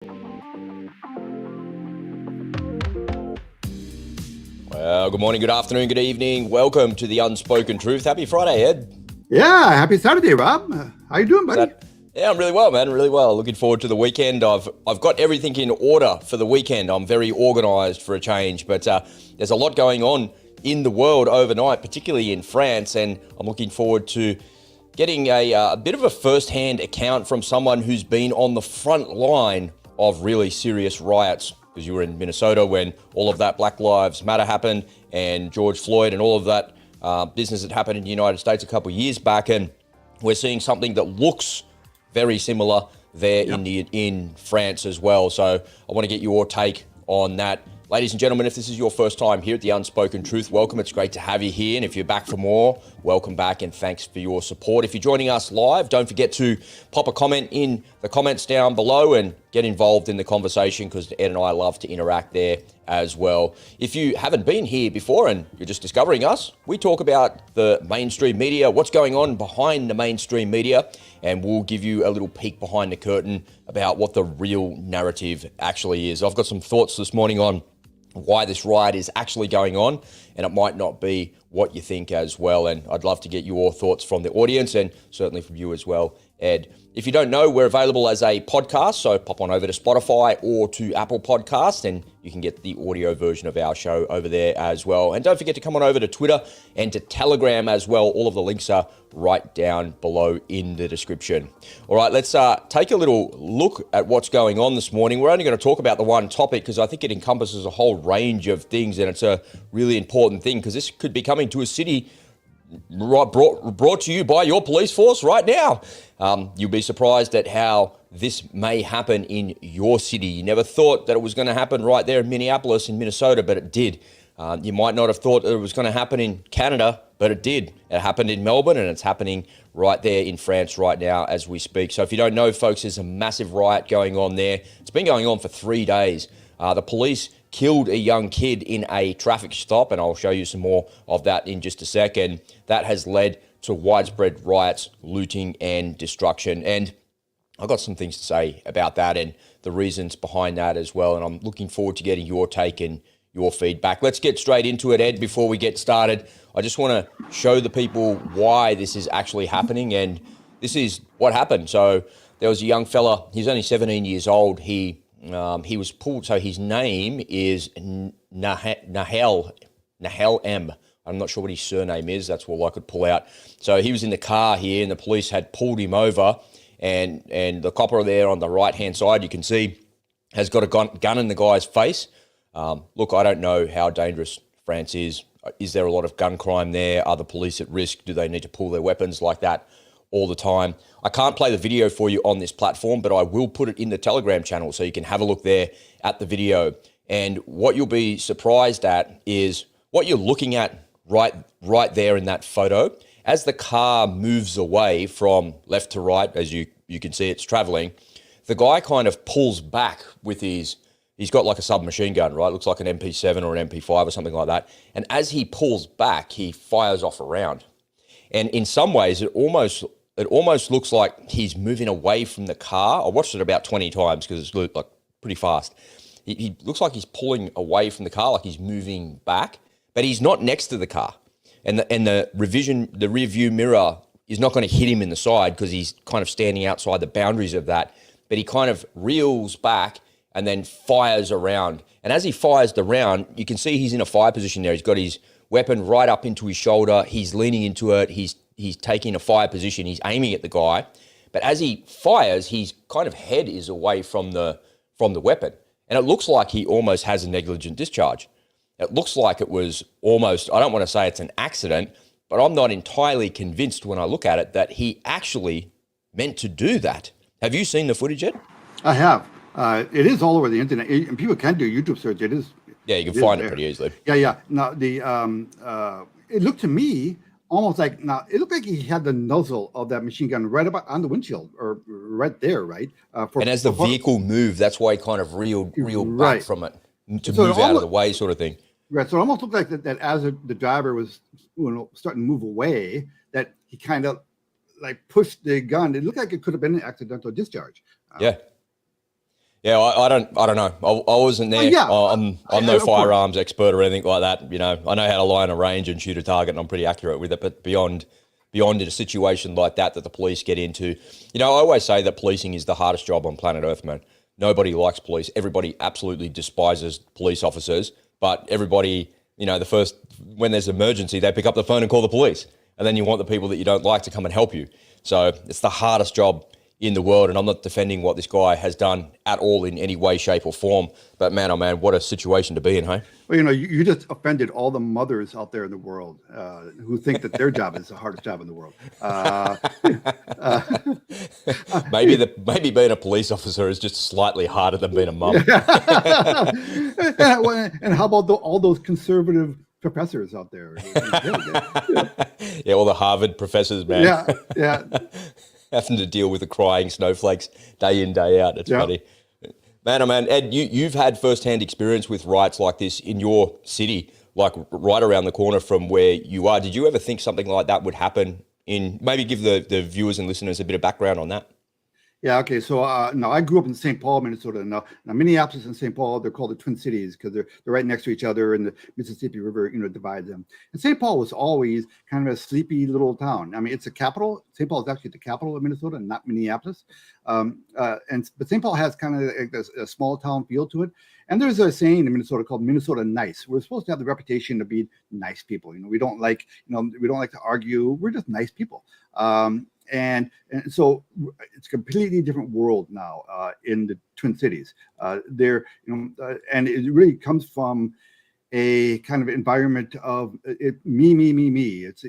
Well, good morning, good afternoon, good evening. Welcome to the Unspoken Truth. Happy Friday, Ed. Yeah, happy Saturday, Rob. How you doing, buddy? Yeah, I'm really well, man. Really well. Looking forward to the weekend. I've got everything in order for the weekend. I'm very organised for a change, but there's a lot going on in the world overnight, particularly in France, and I'm looking forward to getting a bit of a first-hand account from someone who's been on the front line of really serious riots. Because you were in Minnesota when all of that Black Lives Matter happened and George Floyd and all of that business that happened in the United States a couple of years back. And we're seeing something that looks very similar there in France as well. So I want to get your take on that. Ladies and gentlemen, if this is your first time here at the Unspoken Truth, welcome. It's great to have you here. And if you're back for more, welcome back and thanks for your support. If you're joining us live, don't forget to pop a comment in the comments down below and get involved in the conversation because Ed and I love to interact there as well. If you haven't been here before and you're just discovering us, we talk about the mainstream media, what's going on behind the mainstream media, and we'll give you a little peek behind the curtain about what the real narrative actually is. I've got some thoughts this morning on why this riot is actually going on, and it might not be what you think as well. And I'd love to get your thoughts from the audience and certainly from you as well, Ed. If you don't know, we're available as a podcast, so pop on over to Spotify or to Apple Podcasts, and you can get the audio version of our show over there as well. And don't forget to come on over to Twitter and to Telegram as well. All of the links are right down below in the description. All right, let's take a little look at what's going on this morning. We're only going to talk about the one topic because I think it encompasses a whole range of things, and it's a really important thing because this could be coming to a city brought to you by your police force right now. You'll be surprised at how this may happen in your city. You never thought that it was going to happen right there in Minneapolis, in Minnesota, but it did. You might not have thought that it was going to happen in Canada, but it did. It happened in Melbourne, and it's happening right there in France right now as we speak. So if you don't know, folks, there's a massive riot going on there. It's been going on for 3 days. The police killed a young kid in a traffic stop, and I'll show you some more of that in just a second. That has led to widespread riots, looting, and destruction. And I've got some things to say about that and the reasons behind that as well. And I'm looking forward to getting your take and your feedback. Let's get straight into it, Ed. Before we get started, I just want to show the people why this is actually happening. And this is what happened. So there was a young fella, he's only 17 years old. He was pulled, so his name is Nahel M. I'm not sure what his surname is. That's all I could pull out. So he was in the car here, and the police had pulled him over, and the copper there on the right-hand side, you can see, has got a gun in the guy's face. Look, I don't know how dangerous France is. Is there a lot of gun crime there? Are the police at risk? Do they need to pull their weapons like that all the time? I can't play the video for you on this platform, but I will put it in the Telegram channel so you can have a look there at the video. And what you'll be surprised at is what you're looking at right there in that photo. As the car moves away from left to right, as you can see it's traveling, the guy kind of pulls back with he's got like a submachine gun, right? Looks like an MP7 or an MP5 or something like that. And as he pulls back, he fires off a round. And in some ways, it almost looks like he's moving away from the car. I watched it about 20 times because it's like pretty fast. He looks like he's pulling away from the car, like he's moving back, but he's not next to the car. And the rear view mirror is not going to hit him in the side because he's kind of standing outside the boundaries of that. But he kind of reels back and then fires around. And as he fires the round, you can see he's in a fire position there. He's got his weapon right up into his shoulder. He's leaning into it. He's taking a fire position. He's aiming at the guy. But as he fires, his kind of head is away from the weapon. And it looks like he almost has a negligent discharge. It looks like it was almost, I don't want to say it's an accident, but I'm not entirely convinced when I look at it that he actually meant to do that. Have you seen the footage yet? I have. It is all over the internet, and people can do a YouTube search. It is. Yeah, you can find it pretty easily. Yeah. Now it looked to me almost like it looked like he had the nozzle of that machine gun right about on the windshield or right there, right? And as the vehicle moved, that's why he kind of reeled back from it to move out of the way, sort of thing. Right. So it almost looked like that as the driver was starting to move away, that he kind of like pushed the gun. It looked like it could have been an accidental discharge. Yeah. Yeah, I don't know. I wasn't there. Yeah, I'm no of course. firearms expert or anything like that. I know how to lie on a range and shoot a target, and I'm pretty accurate with it. But beyond a situation like that the police get into, I always say that policing is the hardest job on planet Earth, man. Nobody likes police. Everybody absolutely despises police officers. But everybody, when there's an emergency, they pick up the phone and call the police. And then you want the people that you don't like to come and help you. So it's the hardest job in the world, and I'm not defending what this guy has done at all in any way, shape, or form. But man, oh man, what a situation to be in, hey? Well, you just offended all the mothers out there in the world who think that their job is the hardest job in the world. Maybe being a police officer is just slightly harder than being a mum. And how about all those conservative professors out there? Yeah, all the Harvard professors, man. Yeah. Having to deal with the crying snowflakes day in, day out. It's funny. Man, oh man, Ed, you've had firsthand experience with riots like this in your city, like right around the corner from where you are. Did you ever think something like that would happen maybe give the viewers and listeners a bit of background on that? Yeah, okay. So no, I grew up in St. Paul, Minnesota. Now Minneapolis and St. Paul, they're called the Twin Cities because they're right next to each other, and the Mississippi River, divides them. And St. Paul was always kind of a sleepy little town. I mean, it's the capital. St. Paul is actually the capital of Minnesota, and not Minneapolis. But St. Paul has kind of like a small town feel to it. And there's a saying in Minnesota called Minnesota nice. We're supposed to have the reputation of being nice people. We don't like, we don't like to argue. We're just nice people. And so it's a completely different world now in the Twin Cities. And it really comes from a kind of environment of me. It's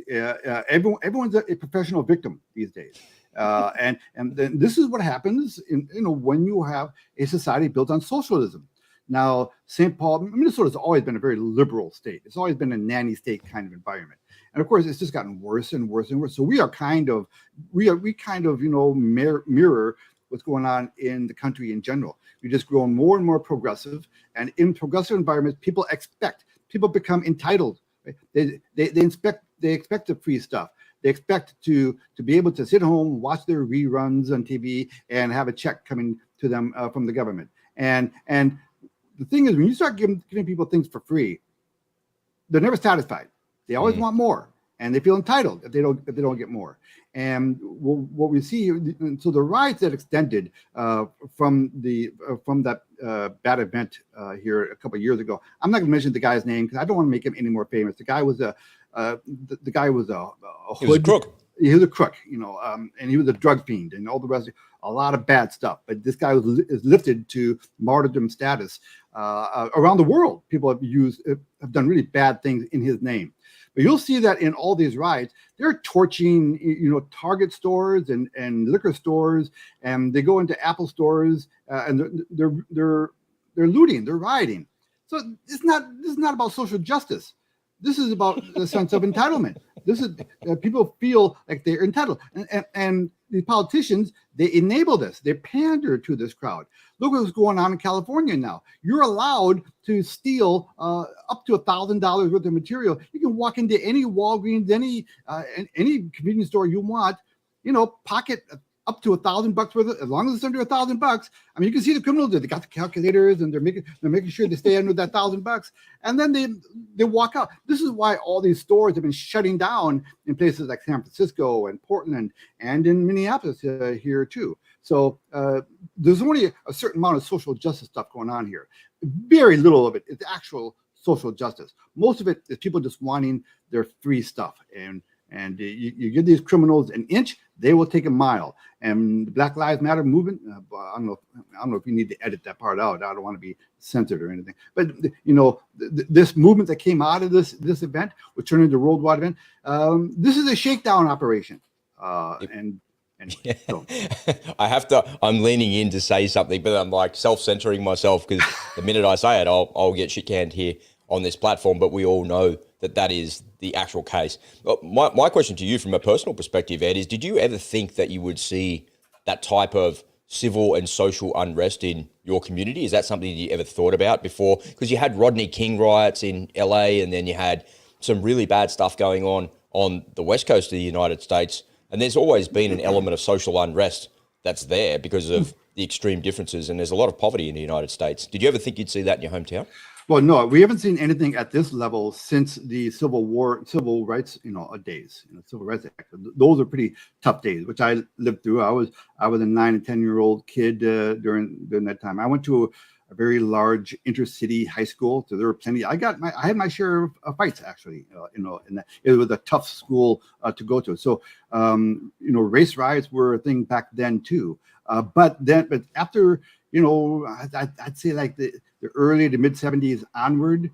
everyone's a professional victim these days. And then this is what happens when you have a society built on socialism. Now, St. Paul, Minnesota has always been a very liberal state. It's always been a nanny state kind of environment. And of course, it's just gotten worse and worse and worse. So we kind of mirror what's going on in the country in general. We've just grown more and more progressive. And in progressive environments, people become entitled. Right? They expect the free stuff. They expect to be able to sit home, watch their reruns on TV, and have a check coming to them from the government. And the thing is, when you start giving people things for free, they're never satisfied. They always want more, and they feel entitled if they don't get more. And what we see, so the riots that extended from that bad event here a couple of years ago. I'm not going to mention the guy's name because I don't want to make him any more famous. The guy was a hood. He was a crook. He was a crook, and he was a drug fiend and all the rest. A lot of bad stuff. But this guy is lifted to martyrdom status around the world. People have done really bad things in his name. But you'll see that in all these riots, they're torching, Target stores and liquor stores, and they go into Apple stores and they're looting, they're rioting. So this is not about social justice. This is about the sense of entitlement. This is people feel like they're entitled, and the politicians, they enable this. They pander to this crowd. Look what's going on in California now. You're allowed to steal up to $1,000 worth of material. You can walk into any Walgreens, any convenience store you want, pocket up to $1,000 worth of, as long as it's under $1,000. I mean, you can see the criminals there. They got the calculators and they're making sure they stay under that $1,000. And then they walk out. This is why all these stores have been shutting down in places like San Francisco and Portland and in Minneapolis here too. So there's only a certain amount of social justice stuff going on here. Very little of it is actual social justice. Most of it is people just wanting their free stuff. And you give these criminals an inch, they will take a mile. And the Black Lives Matter movement, I don't know if you need to edit that part out. I don't want to be censored or anything. But this movement that came out of this event, which turned into a worldwide event, this is a shakedown operation. So. I'm leaning in to say something, but I'm like self-censoring myself because the minute I say it, I'll get shit canned here on this platform. But we all know that is the actual case. My question to you from a personal perspective, Ed, is did you ever think that you would see that type of civil and social unrest in your community? Is that something you ever thought about before? Because you had Rodney King riots in LA, and then you had some really bad stuff going on the west coast of the United States. And there's always been an element of social unrest that's there because of the extreme differences, and there's a lot of poverty in the United States. Did you ever think you'd see that in your hometown? Well, no, we haven't seen anything at this level since the civil rights, days, civil rights act. Those are pretty tough days, which I lived through. I was a 9 and 10-year-old kid during that time. I went to a very large intercity high school, so there were plenty. I had my share of fights, actually. And it was a tough school to go to. So, race riots were a thing back then too. But after, I'd say like the early to mid 70s onward,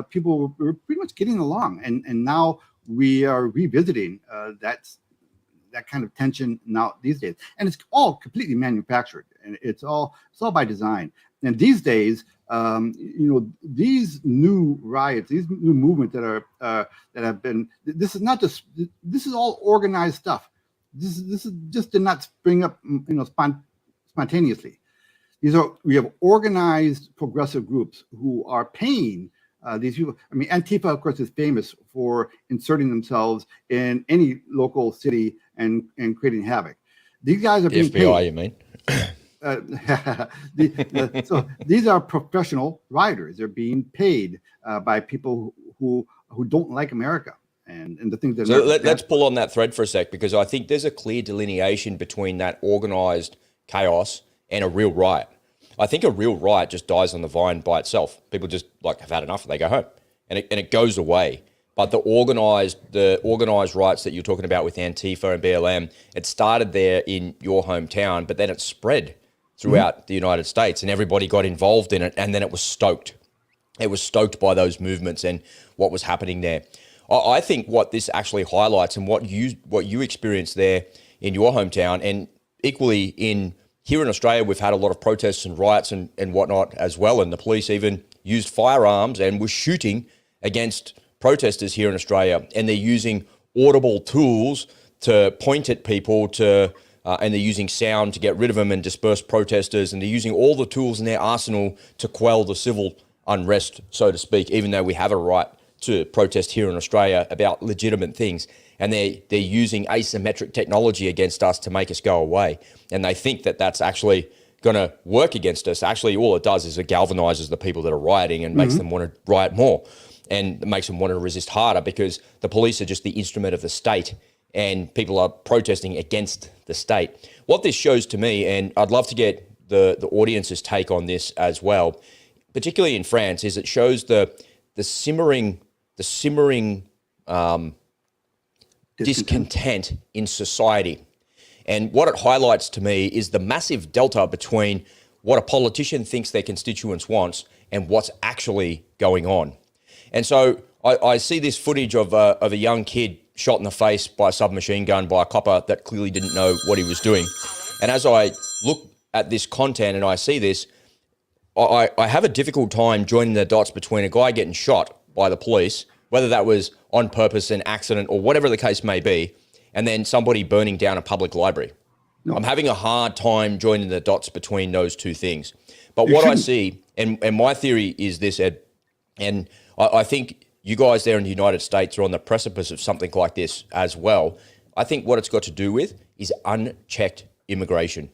people were pretty much getting along, and now we are revisiting that kind of tension now these days, and it's all completely manufactured, and it's all by design. And these days, these new riots, these new movements that have been, this is all organized stuff. This just did not spring up, spontaneously. We have organized progressive groups who are paying these people. I mean, Antifa, of course, is famous for inserting themselves in any local city and creating havoc. These guys are being FBI, paid. you mean? So these are professional rioters. They're being paid by people who don't like America and the things that. So let's pull on that thread for a sec, because I think there's a clear delineation between that organized chaos and a real riot. I think a real riot just dies on the vine by itself. People just have had enough, and they go home, and it goes away. But the organized riots that you're talking about with Antifa and BLM, it started there in your hometown, but then it spread throughout the United States, and everybody got involved in it, and then it was stoked. It was stoked by those movements and what was happening there. I think what this actually highlights, and what you experienced there in your hometown, and equally here in Australia, we've had a lot of protests and riots and whatnot as well, and the police even used firearms and were shooting against protesters here in Australia, and they're using audible tools to point at people and they're using sound to get rid of them and disperse protesters, and they're using all the tools in their arsenal to quell the civil unrest, so to speak, even though we have a right to protest here in Australia about legitimate things. And they're using asymmetric technology against us to make us go away. And they think that that's actually going to work against us. Actually, all it does is it galvanizes the people that are rioting and makes them want to riot more, and makes them want to resist harder, because the police are just the instrument of the state, and people are protesting against the state. What this shows to me, and I'd love to get the audience's take on this as well, particularly in France, is it shows the simmering discontent in society. And what it highlights to me is the massive delta between what a politician thinks their constituents wants and what's actually going on. And so I see this footage of a young kid shot in the face by a submachine gun by a copper that clearly didn't know what he was doing. And as I look at this content and I see this, I have a difficult time joining the dots between a guy getting shot by the police, whether that was on purpose, an accident, or whatever the case may be, and then somebody burning down a public library. No. I'm having a hard time joining the dots between those two things. But what I see, and my theory is this, Ed, and I think you guys there in the United States are on the precipice of something like this as well. I think what it's got to do with is unchecked immigration.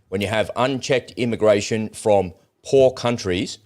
When you have unchecked immigration from poor countries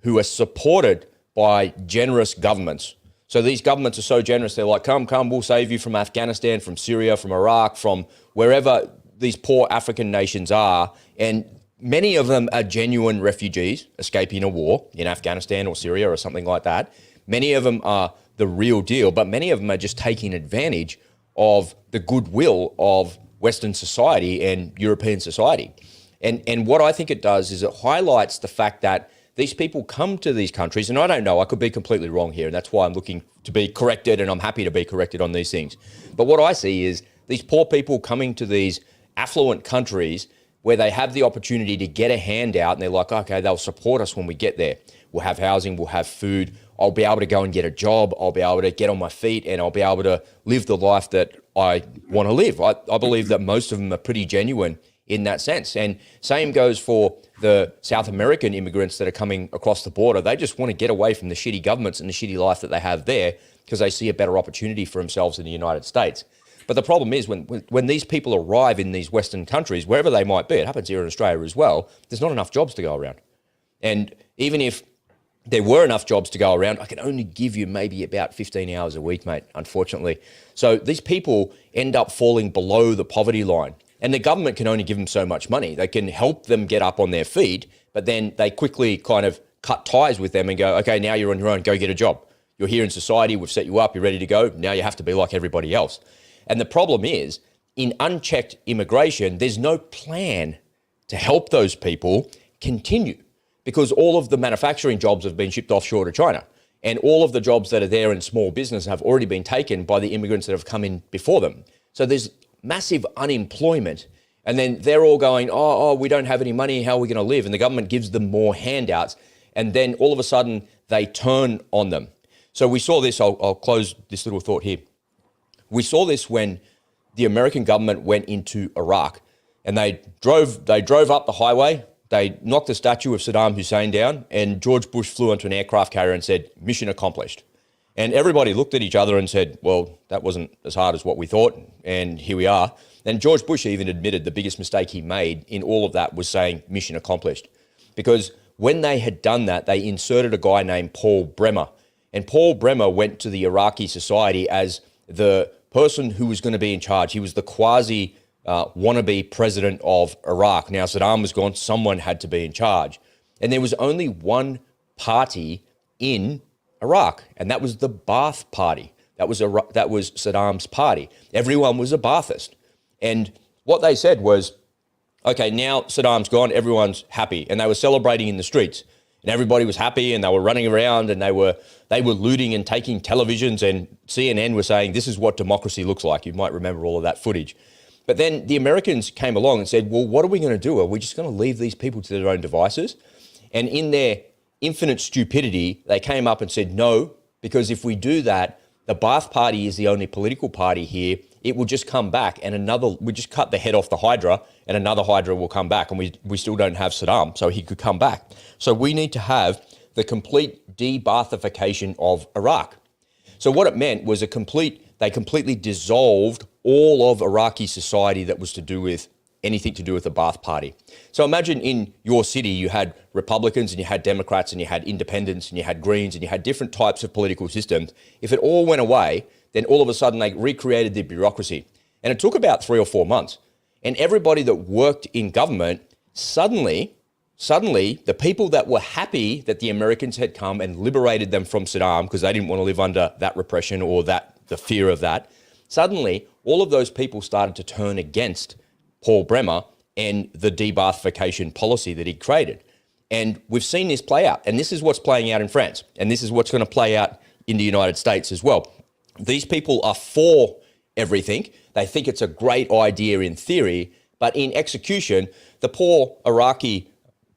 who are supported by generous governments. So these governments are so generous, they're like, come, we'll save you from Afghanistan, from Syria, from Iraq, from wherever these poor African nations are. And many of them are genuine refugees escaping a war in Afghanistan or Syria or something like that. Many of them are the real deal, but many of them are just taking advantage of the goodwill of Western society and European society. And what I think it does is it highlights the fact that these people come to these countries, and I don't know, I could be completely wrong here, and that's why I'm looking to be corrected, and I'm happy to be corrected on these things. But what I see is these poor people coming to these affluent countries where they have the opportunity to get a handout, and they're like, okay, they'll support us when we get there. We'll have housing, we'll have food, I'll be able to go and get a job, I'll be able to get on my feet, and I'll be able to live the life that I want to live. I believe that most of them are pretty genuine in that sense. And same goes for the South American immigrants that are coming across the border. They just want to get away from the shitty governments and the shitty life that they have there because they see a better opportunity for themselves in the United States. But the problem is when these people arrive in these Western countries, wherever they might be, it happens here in Australia as well, there's not enough jobs to go around. And even if there were enough jobs to go around, I can only give you maybe about 15 hours a week, mate, unfortunately. So these people end up falling below the poverty line. And the government can only give them so much money. They can help them get up on their feet, but then they quickly kind of cut ties with them and go, okay, now you're on your own, go get a job. You're here in society, we've set you up, you're ready to go. Now you have to be like everybody else. And the problem is, in unchecked immigration, there's no plan to help those people continue, because all of the manufacturing jobs have been shipped offshore to China. And all of the jobs that are there in small business have already been taken by the immigrants that have come in before them. So there's massive unemployment. And then they're all going, oh, we don't have any money, how are we going to live? And the government gives them more handouts. And then all of a sudden, they turn on them. So we saw this, I'll close this little thought here. We saw this when the American government went into Iraq, and they drove up the highway. They knocked the statue of Saddam Hussein down, and George Bush flew onto an aircraft carrier and said, mission accomplished. And everybody looked at each other and said, well, that wasn't as hard as what we thought, and here we are. And George Bush even admitted the biggest mistake he made in all of that was saying mission accomplished. Because when they had done that, they inserted a guy named Paul Bremer. And Paul Bremer went to the Iraqi society as the person who was going to be in charge. He was the quasi wannabe president of Iraq. Now, Saddam was gone, someone had to be in charge. And there was only one party in Iraq, and that was the Ba'ath Party. That was Saddam's party. Everyone was a Ba'athist. And what they said was, okay, now Saddam's gone, everyone's happy. And they were celebrating in the streets. And everybody was happy, and they were running around, and they were looting and taking televisions, and CNN were saying, this is what democracy looks like. You might remember all of that footage. But then the Americans came along and said, well, what are we going to do? Are we just going to leave these people to their own devices? And in their infinite stupidity, they came up and said, no, because if we do that, the Ba'ath Party is the only political party here. It will just come back, and we just cut the head off the Hydra, and another Hydra will come back, and we still don't have Saddam, so he could come back. So we need to have the complete de-Ba'athification of Iraq. So what it meant was they completely dissolved all of Iraqi society that was to do with anything to do with the Ba'ath Party. So imagine in your city, you had Republicans and you had Democrats and you had independents and you had Greens and you had different types of political systems. If it all went away, then all of a sudden they recreated the bureaucracy. And it took about 3 or 4 months. And everybody that worked in government, suddenly, the people that were happy that the Americans had come and liberated them from Saddam because they didn't want to live under that repression or the fear of that, suddenly all of those people started to turn against Paul Bremer and the de-Ba'athification policy that he created. And we've seen this play out. And this is what's playing out in France. And this is what's going to play out in the United States as well. These people are for everything. They think it's a great idea in theory, but in execution, the poor Iraqi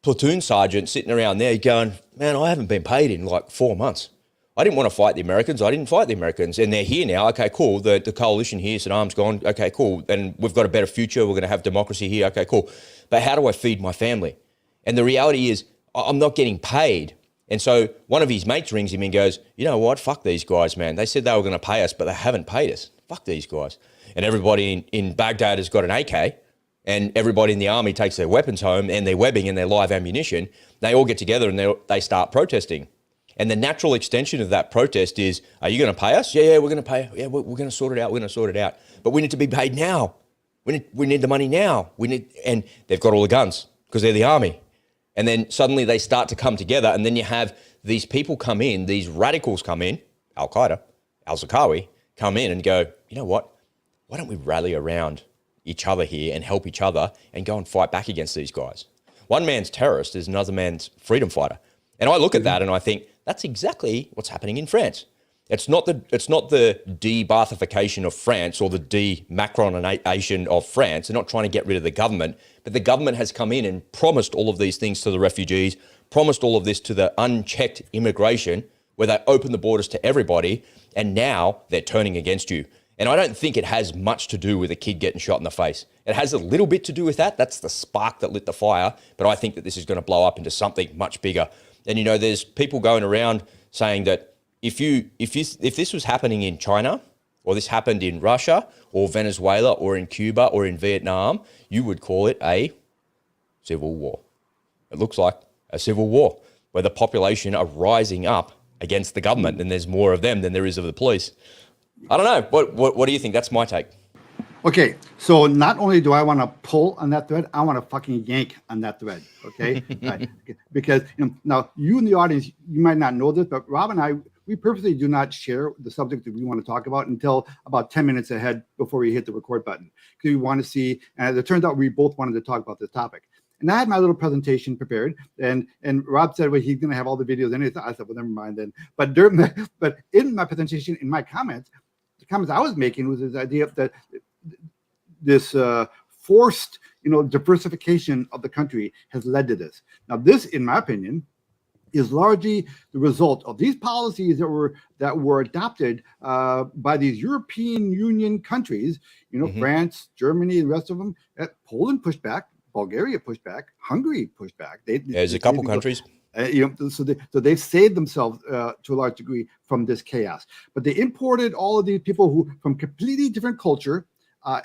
platoon sergeant sitting around there going, man, I haven't been paid in like 4 months. I didn't want to fight the Americans. I didn't fight the Americans. And they're here now. Okay, cool. The coalition here, Saddam's gone. Okay, cool. And we've got a better future. We're going to have democracy here. Okay, cool. But how do I feed my family? And the reality is I'm not getting paid. And so one of his mates rings him and goes, you know what? Fuck these guys, man. They said they were going to pay us, but they haven't paid us. Fuck these guys. And everybody in Baghdad has got an AK, and everybody in the army takes their weapons home and their webbing and their live ammunition. They all get together and they start protesting. And the natural extension of that protest is, are you going to pay us? Yeah, we're going to pay. Yeah, we're going to sort it out. We're going to sort it out. But we need to be paid now. We need the money now. And they've got all the guns because they're the army. And then suddenly they start to come together, and then you have these people come in, these radicals come in, Al-Qaeda, al-Zarqawi, come in and go, you know what? Why don't we rally around each other here and help each other and go and fight back against these guys? One man's terrorist is another man's freedom fighter. And I look at that and I think that's exactly what's happening in France. It's not the de-Ba'athification of France or the de-Macronization of France. They're not trying to get rid of the government, but the government has come in and promised all of these things to the refugees, promised all of this to the unchecked immigration, where they open the borders to everybody, and now they're turning against you. And I don't think it has much to do with a kid getting shot in the face. It has a little bit to do with that. That's the spark that lit the fire, but I think that this is going to blow up into something much bigger. And, you know, there's people going around saying that if this was happening in China or this happened in Russia or Venezuela or in Cuba or in Vietnam, you would call it a civil war. It looks like a civil war where the population are rising up against the government, and there's more of them than there is of the police. I don't know. What do you think? That's my take. Okay, so not only do I want to pull on that thread, I want to fucking yank on that thread. Okay, right. Because now you in the audience, you might not know this, but Rob and I, we purposely do not share the subject that we want to talk about until about 10 minutes ahead before we hit the record button, because we want to see. And it turns out we both wanted to talk about this topic. And I had my little presentation prepared, and Rob said, well, he's going to have all the videos in it. I said, well, never mind then. But in my presentation, in my comments, the comments I was making was this idea that this forced, diversification of the country has led to this. Now, this, in my opinion, is largely the result of these policies that were adopted by these European Union countries. France, Germany, and the rest of them. Poland pushed back. Bulgaria pushed back. Hungary pushed back. There's a couple countries. So they've saved themselves to a large degree from this chaos. But they imported all of these people who from completely different culture,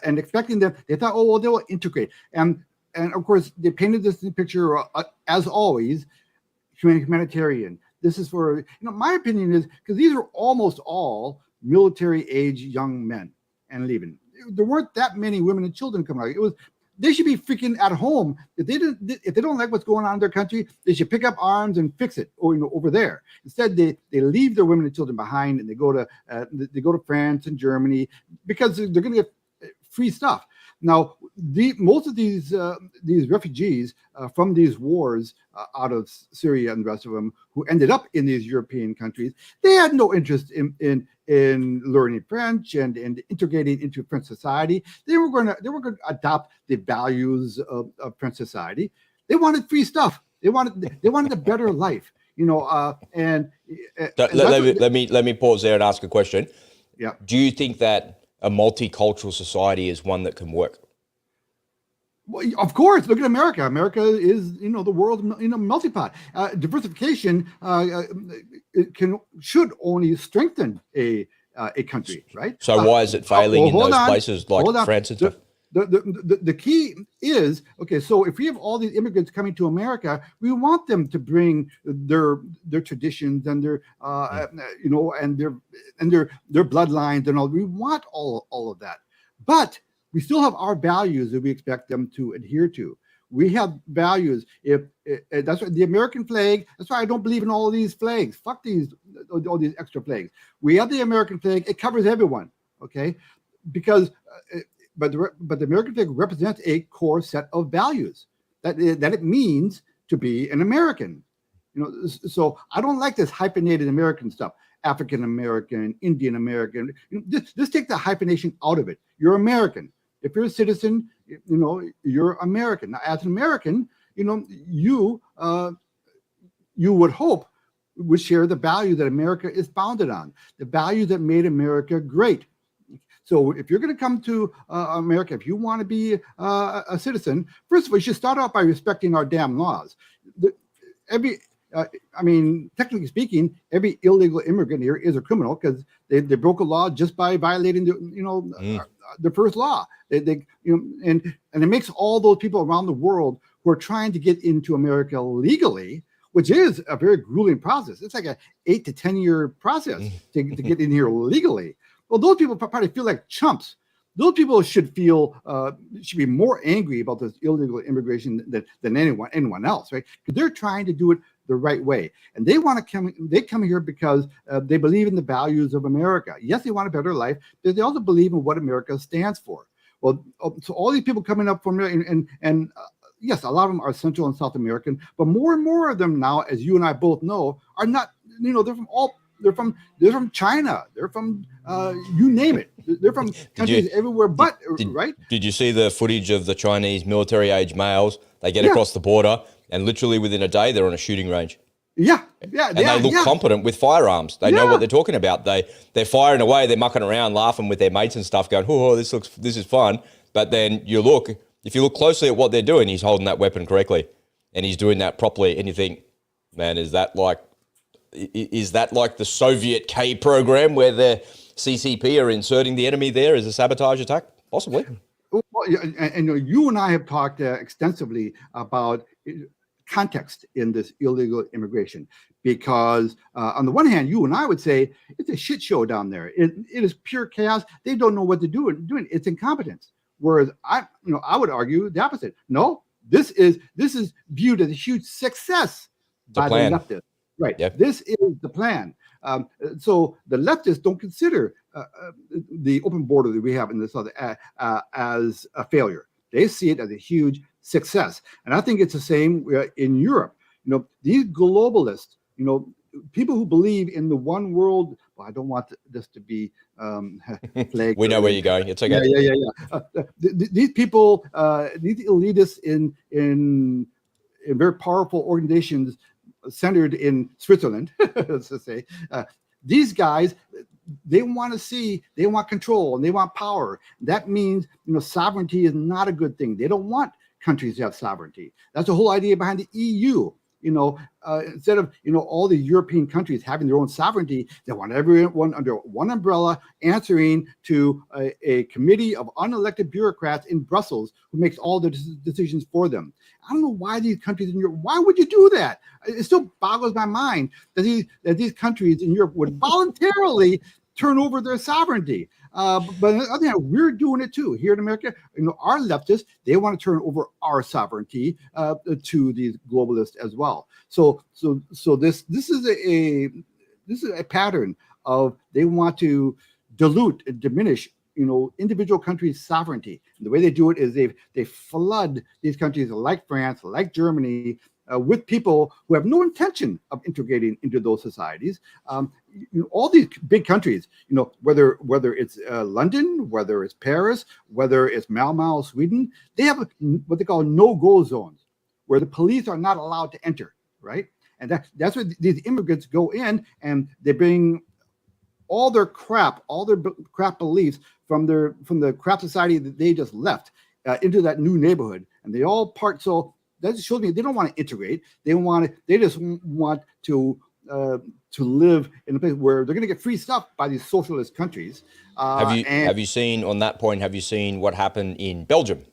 and expecting them, they thought, oh, well, they will integrate. And of course, they painted this picture as always, humanitarian. This is for, my opinion is, because these are almost all military age young men and leaving. There weren't that many women and children coming out. They should be freaking at home. If they don't like what's going on in their country, they should pick up arms and fix it over there. Instead, they leave their women and children behind, and they go to France and Germany because they're going to get free stuff. Now, most of these refugees from these wars out of Syria and the rest of them, who ended up in these European countries, they had no interest in learning French and integrating into French society. They were going to adopt the values of French society. They wanted free stuff. They wanted a better life. Let me pause there and ask a question. Yeah. Do you think that a multicultural society is one that can work? Well, of course. Look at America. America is, the world, melting pot. Diversification should only strengthen a country, right? So why is it failing in those places like France and stuff? The key is, okay, so if we have all these immigrants coming to America, we want them to bring their traditions and their and their bloodlines and all. We want all of that, but we still have our values that we expect them to adhere to. We have values. That's why the American flag. That's why I don't believe in all of these flags. Fuck all these extra flags. We have the American flag. It covers everyone. Okay, because. But the American flag represents a core set of values that it means to be an American. So I don't like this hyphenated American stuff. African American, Indian American. Just take the hyphenation out of it. You're American. If you're a citizen, you're American. Now, as an American, you would hope would share the value that America is founded on, the value that made America great. So if you're going to come to America, if you want to be a citizen, first of all, you should start out by respecting our damn laws. Technically speaking, every illegal immigrant here is a criminal because they broke a law just by violating the first law. And it makes all those people around the world who are trying to get into America legally, which is a very grueling process. It's like an 8 to 10 year process to get in here legally. Well, those people probably feel like chumps. Those people should be more angry about this illegal immigration than anyone else, right? Because they're trying to do it the right way, and they come here because they believe in the values of America. Yes, they want a better life, but they also believe in what America stands for. Well, so all these people coming up from there, and yes, a lot of them are Central and South American, but more and more of them now, as you and I both know, are not. They're from China. They're from you name it. They're from countries everywhere. Right? Did you see the footage of the Chinese military age males? They get across the border, and literally within a day, they're on a shooting range. Yeah. And they look competent with firearms. They know what they're talking about. They're firing away. They're mucking around, laughing with their mates and stuff, going, "Oh, this is fun." But then if you look closely at what they're doing, he's holding that weapon correctly, and he's doing that properly. And you think, man, is that like the Soviet K program where they're CCP are inserting the enemy there as a sabotage attack? Possibly. Well, and you and I have talked extensively about context in this illegal immigration, because on the one hand, you and I would say it's a shit show down there. It is pure chaos. They don't know what to do. Doing it's incompetence. Whereas I would argue the opposite. No, this is viewed as a huge success by the leftists. Right. Yep. This is the plan. So the leftists don't consider the open border that we have in the south as a failure. They see it as a huge success. And I think it's the same in Europe. These globalists, people who believe in the one world. Well, I don't want this to be flagged. We know where you're going. It's okay. Yeah. These people, these elitists in very powerful organizations centered in Switzerland, let's just say, these guys, they want control and they want power. That means, sovereignty is not a good thing. They don't want countries to have sovereignty. That's the whole idea behind the EU. Instead of, all the European countries having their own sovereignty, they want everyone under one umbrella answering to a committee of unelected bureaucrats in Brussels who makes all the decisions for them. I don't know why these countries in Europe, why would you do that? It still boggles my mind that these countries in Europe would voluntarily turn over their sovereignty. But on the other hand, we're doing it too here in America. Our leftists, they want to turn over our sovereignty to these globalists as well. So this is a pattern of they want to dilute and diminish individual countries' sovereignty. And the way they do it is they flood these countries like France, like Germany, with people who have no intention of integrating into those societies. All these big countries, whether it's London, whether it's Paris, whether it's Malmö, Sweden, they have what they call no-go zones, where the police are not allowed to enter, right? And that's where these immigrants go in, and they bring all their crap beliefs from the crap society that they just left into that new neighborhood, and they all part. So that just shows me they don't want to integrate. They just want to live in a place where they're going to get free stuff by these socialist countries. Have you seen on that point? Have you seen what happened in Belgium?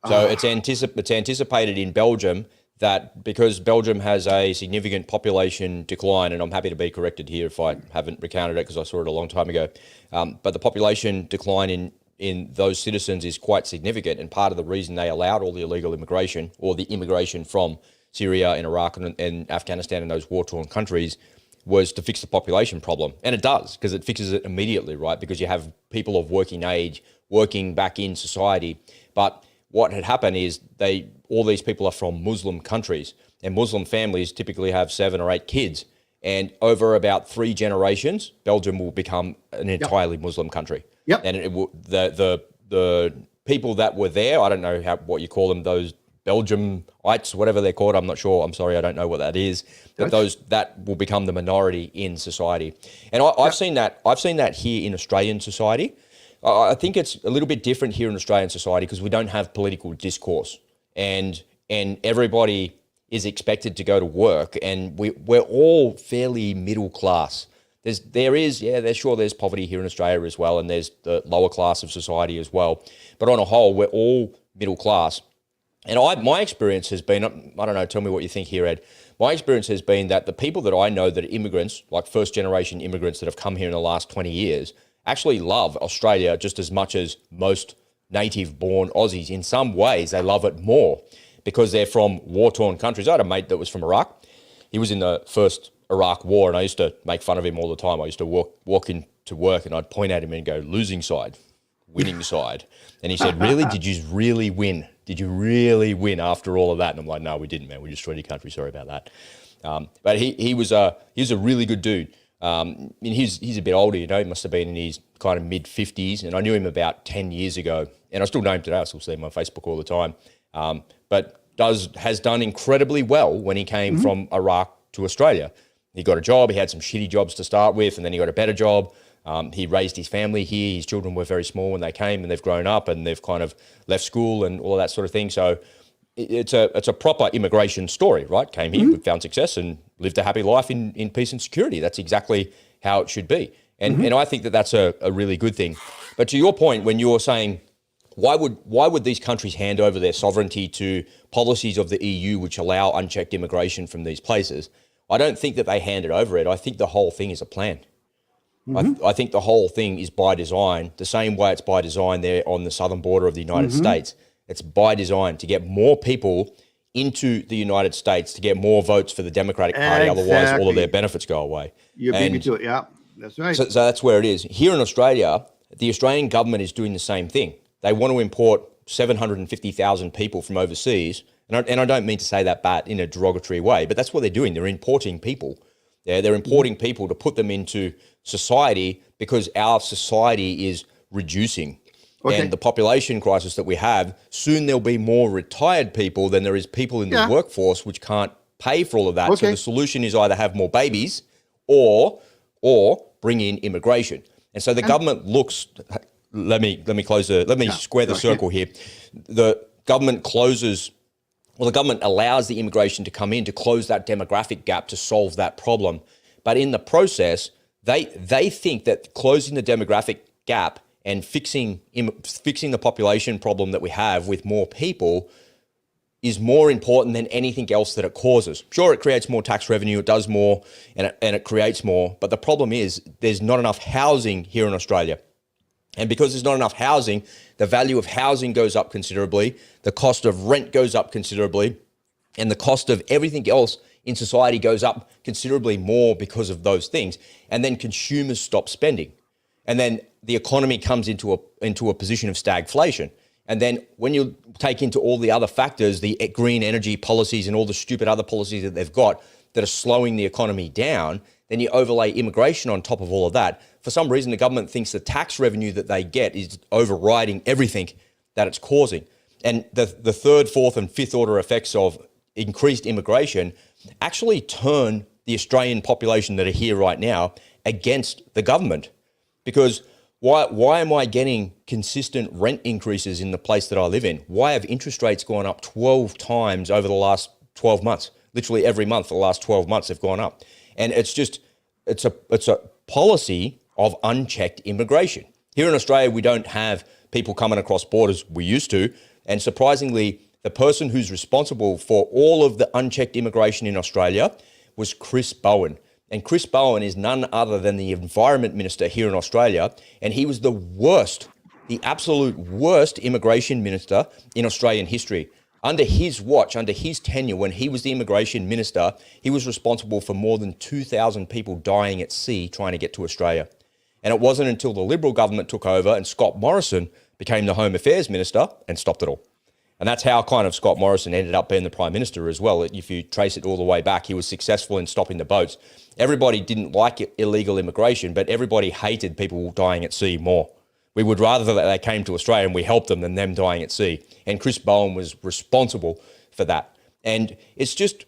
So it's anticipated in Belgium that because Belgium has a significant population decline, and I'm happy to be corrected here if I haven't recounted it because I saw it a long time ago, but the population decline in those citizens is quite significant, and part of the reason they allowed all the illegal immigration or the immigration from Syria and Iraq and Afghanistan and those war-torn countries was to fix the population problem. And it does, because it fixes it immediately, right? Because you have people of working age working back in society. But what had happened is all these people are from Muslim countries, and Muslim families typically have 7 or 8 kids. And over about 3 generations, Belgium will become an entirely Muslim country. Yep. And it will, the people that were there, I don't know what you call them, those Belgiumites, whatever they're called. I'm not sure. I'm sorry, I don't know what that is. But that will become the minority in society. And I've seen that. I've seen that here in Australian society. I think it's a little bit different here in Australian society because we don't have political discourse, and everybody is expected to go to work, and we're all fairly middle class. There's poverty here in Australia as well, and there's the lower class of society as well. But on a whole, we're all middle class. And my experience has been, I don't know, tell me what you think here, Ed. My experience has been that the people that I know that are immigrants, like first-generation immigrants that have come here in the last 20 years, actually love Australia just as much as most native-born Aussies. In some ways, they love it more because they're from war-torn countries. I had a mate that was from Iraq. He was in the first Iraq war, and I used to make fun of him all the time. I used to walk into work, and I'd point at him and go, losing side, winning side. And he said, really? Did you really win? Did you really win after all of that? And I'm like, no, we didn't, man. We destroyed your country. Sorry about that. But he was a really good dude. He's a bit older, he must have been in his kind of mid-50s, and I knew him about 10 years ago, and I still know him today. I still see him on Facebook all the time. But has done incredibly well when he came from Iraq to Australia. He got a job. He had some shitty jobs to start with, and then he got a better job. He raised his family here. His children were very small when they came, and they've grown up, and they've kind of left school and all of that sort of thing. So it's a proper immigration story, right? Came here, found success, and lived a happy life in peace and security. That's exactly how it should be. And I think that that's a really good thing. But to your point, when you're saying, why would these countries hand over their sovereignty to policies of the EU which allow unchecked immigration from these places? I don't think that they handed over it. I think the whole thing is a plan. I think the whole thing is by design, the same way it's by design there on the southern border of the United States. It's by design to get more people into the United States, to get more votes for the Democratic Party. Otherwise, all of their benefits go away. You beat me to it. Yeah, that's right. So that's where it is. Here in Australia, the Australian government is doing the same thing. They want to import 750,000 people from overseas. And I don't mean to say that bad in a derogatory way, but that's what they're doing. They're importing people. Yeah, they're importing people to put them into society because our society is reducing. Okay. And the population crisis that we have, soon there'll be more retired people than there is people in the workforce which can't pay for all of that. So the solution is either have more babies or bring in immigration. And so the government looks, let me square the circle here. The government the government allows the immigration to come in to close that demographic gap to solve that problem. But in the process, they think that closing the demographic gap and fixing the population problem that we have with more people is more important than anything else that it causes. Sure, it creates more tax revenue, it does more, and it creates more. But the problem is there's not enough housing here in Australia. And because there's not enough housing, the value of housing goes up considerably, the cost of rent goes up considerably, and the cost of everything else in society goes up considerably more because of those things. And then consumers stop spending. And then the economy comes into a position of stagflation. And then when you take into all the other factors, the green energy policies and all the stupid other policies that they've got that are slowing the economy down, then you overlay immigration on top of all of that. For some reason, the government thinks the tax revenue that they get is overriding everything that it's causing. And the third, fourth, and fifth order effects of increased immigration actually turn the Australian population that are here right now against the government. Because why am I getting consistent rent increases in the place that I live in? Why have interest rates gone up 12 times over the last 12 months? Literally every month for the last 12 months they've gone up. And it's a policy of unchecked immigration. Here in Australia, we don't have people coming across borders. We used to. And surprisingly, the person who's responsible for all of the unchecked immigration in Australia was Chris Bowen. And Chris Bowen is none other than the Environment Minister here in Australia. And he was the absolute worst immigration minister in Australian history. Under his watch, under his tenure, when he was the immigration minister, he was responsible for more than 2,000 people dying at sea trying to get to Australia. And it wasn't until the Liberal government took over and Scott Morrison became the Home Affairs Minister and stopped it all. And that's how kind of Scott Morrison ended up being the Prime Minister as well. If you trace it all the way back, he was successful in stopping the boats. Everybody didn't like illegal immigration, but everybody hated people dying at sea more. We would rather that they came to Australia and we helped them than them dying at sea. And Chris Bowen was responsible for that. And it's just,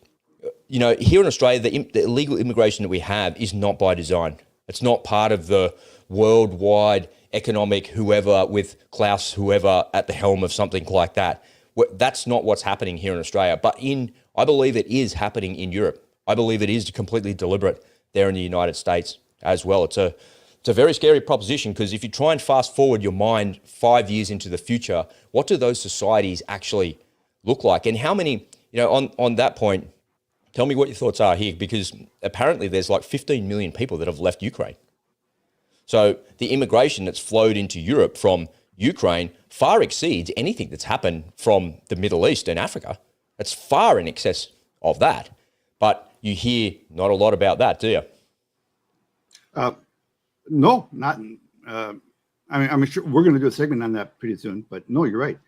here in Australia, the illegal immigration that we have is not by design. It's not part of the worldwide economic whoever with Klaus, whoever at the helm of something like that. That's not what's happening here in Australia. But I believe it is happening in Europe. I believe it is completely deliberate there in the United States as well. It's a very scary proposition because if you try and fast forward your mind 5 years into the future, what do those societies actually look like? And how many, on that point, tell me what your thoughts are here, because apparently there's like 15 million people that have left Ukraine. So the immigration that's flowed into Europe from Ukraine far exceeds anything that's happened from the Middle East and Africa. It's far in excess of that. But you hear not a lot about that, do you? No, not. I'm sure we're going to do a segment on that pretty soon. But no, you're right.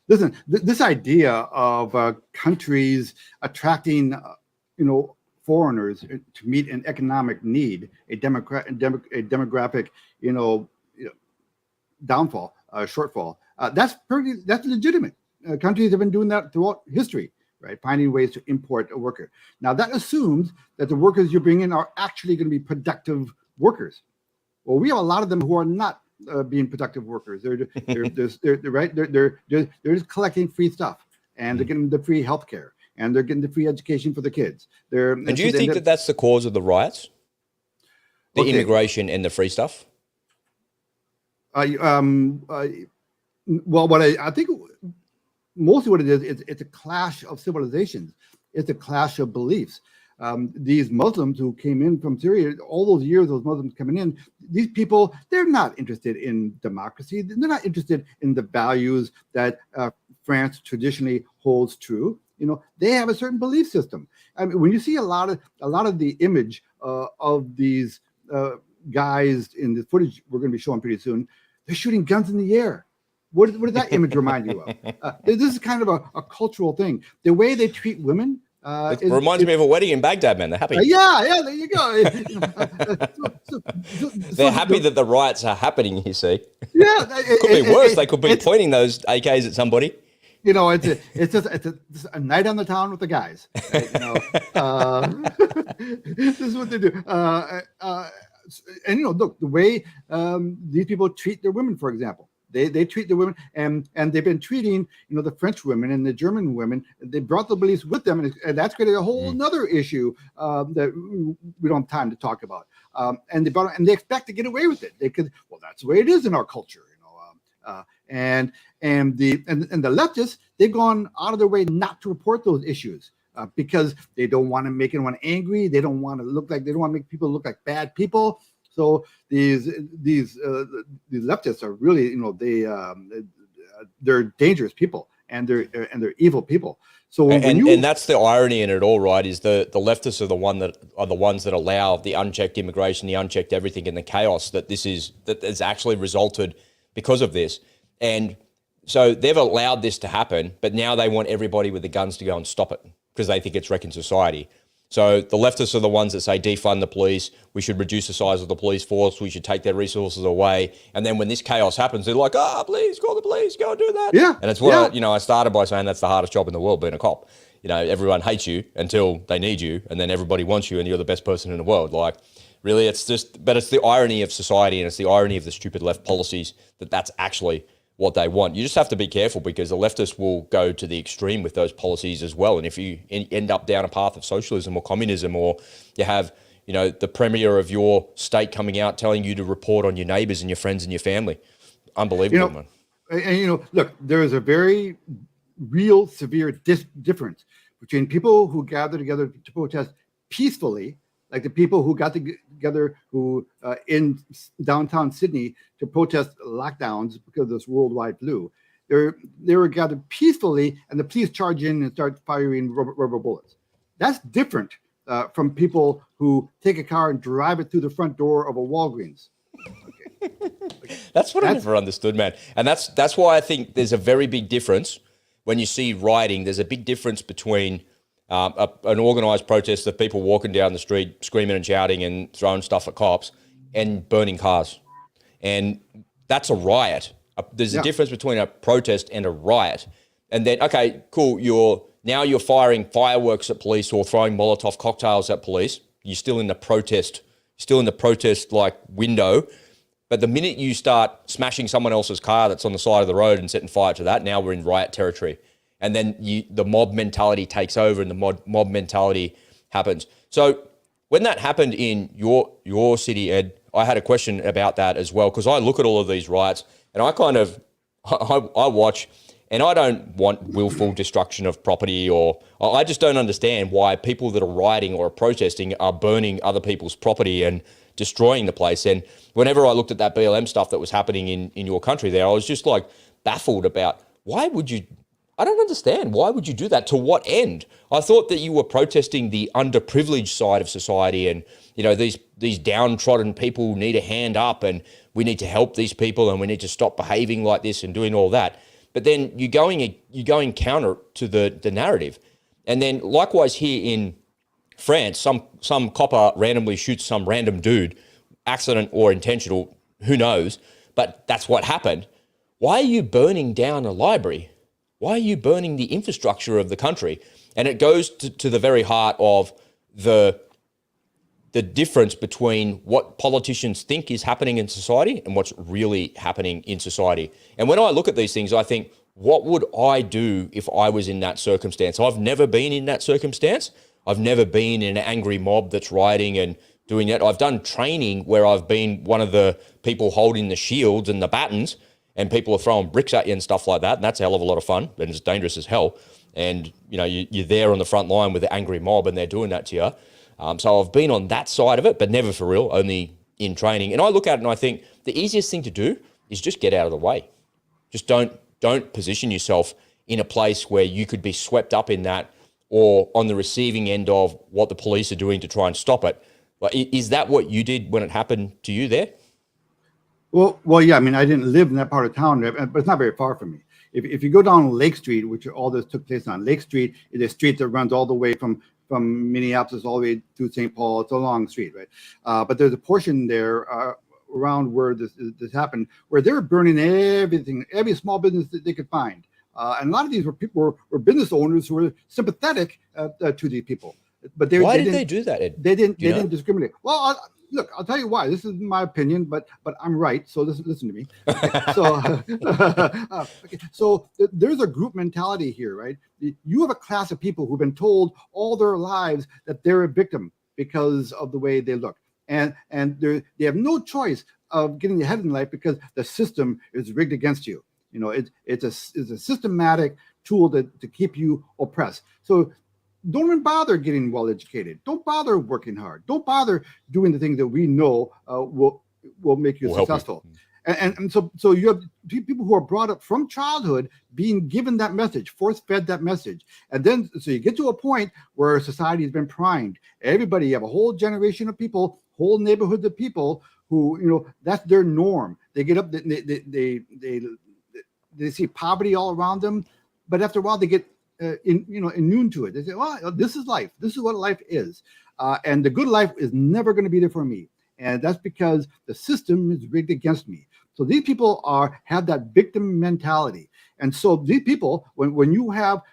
Listen, this idea of countries attracting, foreigners to meet an economic need, a demographic, downfall, shortfall. That's legitimate. Countries have been doing that throughout history, right? Finding ways to import a worker. Now that assumes that the workers you bring in are actually going to be productive workers. Well, we have a lot of them who are not being productive workers. They're just collecting free stuff, and they're getting the free healthcare, and they're getting the free education for the kids. And do you think that that's the cause of the riots? The Okay. immigration and the free stuff? Well, what I think mostly what it is, it's a clash of civilizations. It's a clash of beliefs. These Muslims who came in from Syria, all those years, those Muslims coming in, these people, they're not interested in democracy. They're not interested in the values that France traditionally holds true. You know, they have a certain belief system. I mean, when you see a lot of the image of these guys in the footage we're going to be showing pretty soon, they're shooting guns in the air. What does that image remind you of? This is kind of a cultural thing. The way they treat women. It reminds me of a wedding in Baghdad, man. They're happy. Yeah, there you go. They're happy that the riots are happening, you see. Yeah. It could be worse. They could be pointing those AKs at somebody. You know, it's just a night on the town with the guys. Right? You know, this is what they do. And you know, look, the way these people treat their women, for example. They treat the women, and they've been treating, you know, the French women and the German women. They brought the beliefs with them, and that's created a whole other issue that we don't have time to talk about. And they expect to get away with it. They could, well, that's the way it is in our culture, you know. And the leftists, they've gone out of their way not to report those issues because they don't want to make anyone angry. They don't want to make people look like bad people. So these leftists are really, you know, they're dangerous people, and they're evil people. So and that's the irony in it all, right? Is the leftists are the ones that allow the unchecked immigration, the unchecked everything, and the chaos that has actually resulted because of this. And so they've allowed this to happen, but now they want everybody with the guns to go and stop it because they think it's wrecking society. So the leftists are the ones that say defund the police, we should reduce the size of the police force, we should take their resources away. And then when this chaos happens, they're like, please call the police, go and do that. Yeah. And it's what, I started by saying that's the hardest job in the world, being a cop. You know, everyone hates you until they need you, and then everybody wants you and you're the best person in the world. Like, really, it's the irony of society, and it's the irony of the stupid left policies that's actually what they want. You just have to be careful because the leftists will go to the extreme with those policies as well. And if you end up down a path of socialism or communism, or you have, you know, the premier of your state coming out telling you to report on your neighbors and your friends and your family, unbelievable, man. And you know, look, there is a very real severe difference between people who gather together to protest peacefully, like the people who got together in downtown Sydney to protest lockdowns because of this worldwide flu. They were gathered peacefully, and the police charge in and start firing rubber bullets. That's different from people who take a car and drive it through the front door of a Walgreens. Okay. That's what I never understood, man. And that's why I think there's a very big difference when you see rioting. There's a big difference between an organised protest of people walking down the street, screaming and shouting and throwing stuff at cops, and burning cars. And that's a riot. There's a difference between a protest and a riot. And then, okay, cool, you're firing fireworks at police or throwing Molotov cocktails at police. You're still in the protest, like window. But the minute you start smashing someone else's car that's on the side of the road and setting fire to that, now we're in riot territory. And then the mob mentality takes over, and the mob mentality happens. So when that happened in your city, Ed, I had a question about that as well, because I look at all of these riots and I watch, and I don't want willful destruction of property, or I just don't understand why people that are rioting or are protesting are burning other people's property and destroying the place. And whenever I looked at that BLM stuff that was happening in your country there, I was just like baffled about I don't understand. Why would you do that? To what end? I thought that you were protesting the underprivileged side of society, and, you know, these downtrodden people need a hand up, and we need to help these people, and we need to stop behaving like this and doing all that. But then you're going counter to the narrative. And then likewise here in France, some copper randomly shoots some random dude, accident or intentional, who knows? But that's what happened. Why are you burning down a library? Why are you burning the infrastructure of the country? And it goes to the very heart of the difference between what politicians think is happening in society and what's really happening in society. And when I look at these things, I think, what would I do if I was in that circumstance? I've never been in that circumstance. I've never been in an angry mob that's rioting and doing that. I've done training where I've been one of the people holding the shields and the batons, and people are throwing bricks at you and stuff like that. And that's a hell of a lot of fun, and it's dangerous as hell. And, you're there on the front line with the angry mob and they're doing that to you. So I've been on that side of it, but never for real, only in training. And I look at it and I think the easiest thing to do is just get out of the way. Just don't position yourself in a place where you could be swept up in that or on the receiving end of what the police are doing to try and stop it. Like, is that what you did when it happened to you there? Well, yeah. I mean, I didn't live in that part of town, but it's not very far from me. If you go down Lake Street, which all this took place on, Lake Street is a street that runs all the way from Minneapolis all the way through St. Paul. It's a long street, right? But there's a portion there around where this happened, where they were burning everything, every small business that they could find. And a lot of these were business owners who were sympathetic to these people. But why did they do that, Ed? They didn't discriminate. Well, look, I'll tell you why. This is my opinion, but I'm right. So listen to me. Okay, so there's a group mentality here, right? You have a class of people who've been told all their lives that they're a victim because of the way they look, and they have no choice of getting ahead in life because the system is rigged against you. It's a systematic tool to keep you oppressed. So don't even bother getting well educated. Don't bother working hard. Don't bother doing the things that we know will make you successful. And so you have people who are brought up from childhood being given that message, force-fed that message. And then so you get to a point where society has been primed. Everybody, you have a whole generation of people, whole neighborhoods of people who, that's their norm. They get up, they see poverty all around them, but after a while they get immune to it. They say, well, this is life. This is what life is. And the good life is never going to be there for me. And that's because the system is rigged against me. So these people have that victim mentality. And so these people, when you have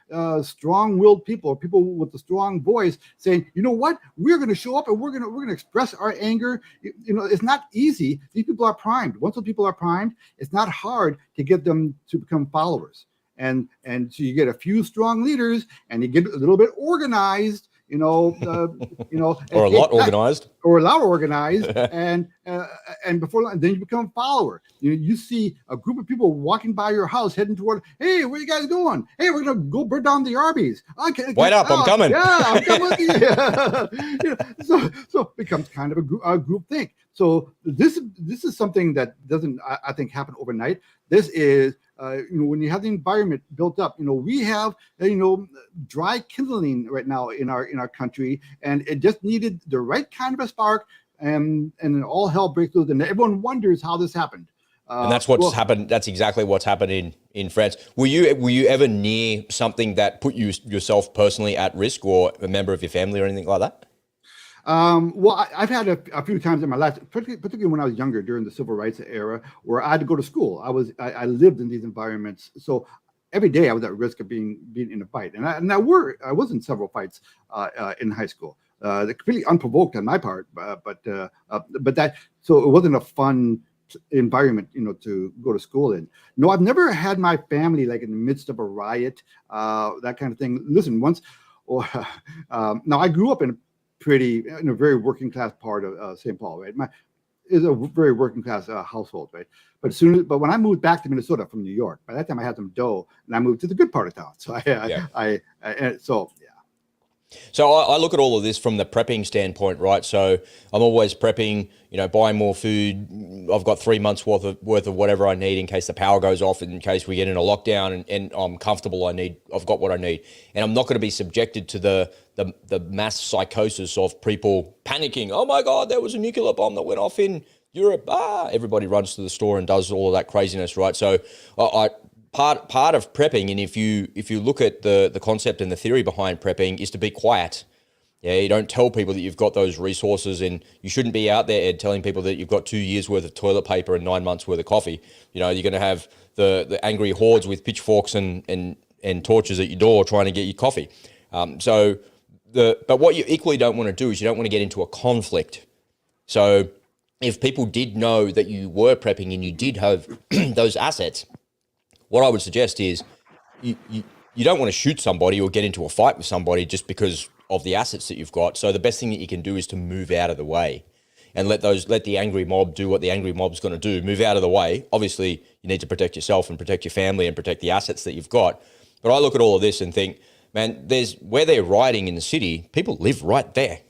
strong-willed people, people with a strong voice saying, you know what, we're going to show up and we're going to express our anger. It's not easy. These people are primed. Once those people are primed, it's not hard to get them to become followers. And so you get a few strong leaders, and you get a little bit organized, or a lot organized, and before long, then you become a follower. You see a group of people walking by your house, heading toward. Hey, where you guys going? Hey, we're gonna go burn down the Arby's. Okay, wait up, I'm coming. Yeah, I'm coming with you. So it becomes kind of a group think. So this is something that doesn't, I think, happen overnight. This is. When you have the environment built up, we have, dry kindling right now in our country, and it just needed the right kind of a spark, and then all hell breaks loose, and everyone wonders how this happened. And that's what's happened. That's exactly what's happened in France. Were you ever near something that put yourself personally at risk, or a member of your family, or anything like that? Well, I've had a few times in my life, particularly when I was younger during the civil rights era, where I had to go to school. I lived in these environments, so every day I was at risk of being in a fight, and I was in several fights in high school. Completely unprovoked on my part, but that, so it wasn't a fun environment, to go to school in. No, I've never had my family like in the midst of a riot, that kind of thing. Listen, once, now I grew up in a very working class part of St. Paul, right? Is a very working class household, right? But when I moved back to Minnesota from New York, by that time I had some dough, and I moved to the good part of town. So So I look at all of this from the prepping standpoint, right? So I'm always prepping, buying more food. I've got 3 months worth of whatever I need in case the power goes off, in case we get in a lockdown, and I'm comfortable. I've got what I need, and I'm not going to be subjected to the mass psychosis of people panicking. Oh my God, there was a nuclear bomb that went off in Europe. Everybody runs to the store and does all of that craziness, right? So part of prepping, and if you look at the concept and the theory behind prepping, is to be quiet. Yeah, you don't tell people that you've got those resources, and you shouldn't be out there, Ed, telling people that you've got 2 years worth of toilet paper and 9 months worth of coffee. You're going to have the angry hordes with pitchforks and torches at your door trying to get your coffee. But what you equally don't want to do is you don't want to get into a conflict. So if people did know that you were prepping and you did have those assets, what I would suggest is you don't want to shoot somebody or get into a fight with somebody just because of the assets that you've got. So the best thing that you can do is to move out of the way and let the angry mob do what the angry mob's going to do. Move out of the way. Obviously, you need to protect yourself and protect your family and protect the assets that you've got. But I look at all of this and think, man, there's where they're rioting in the city, people live right there.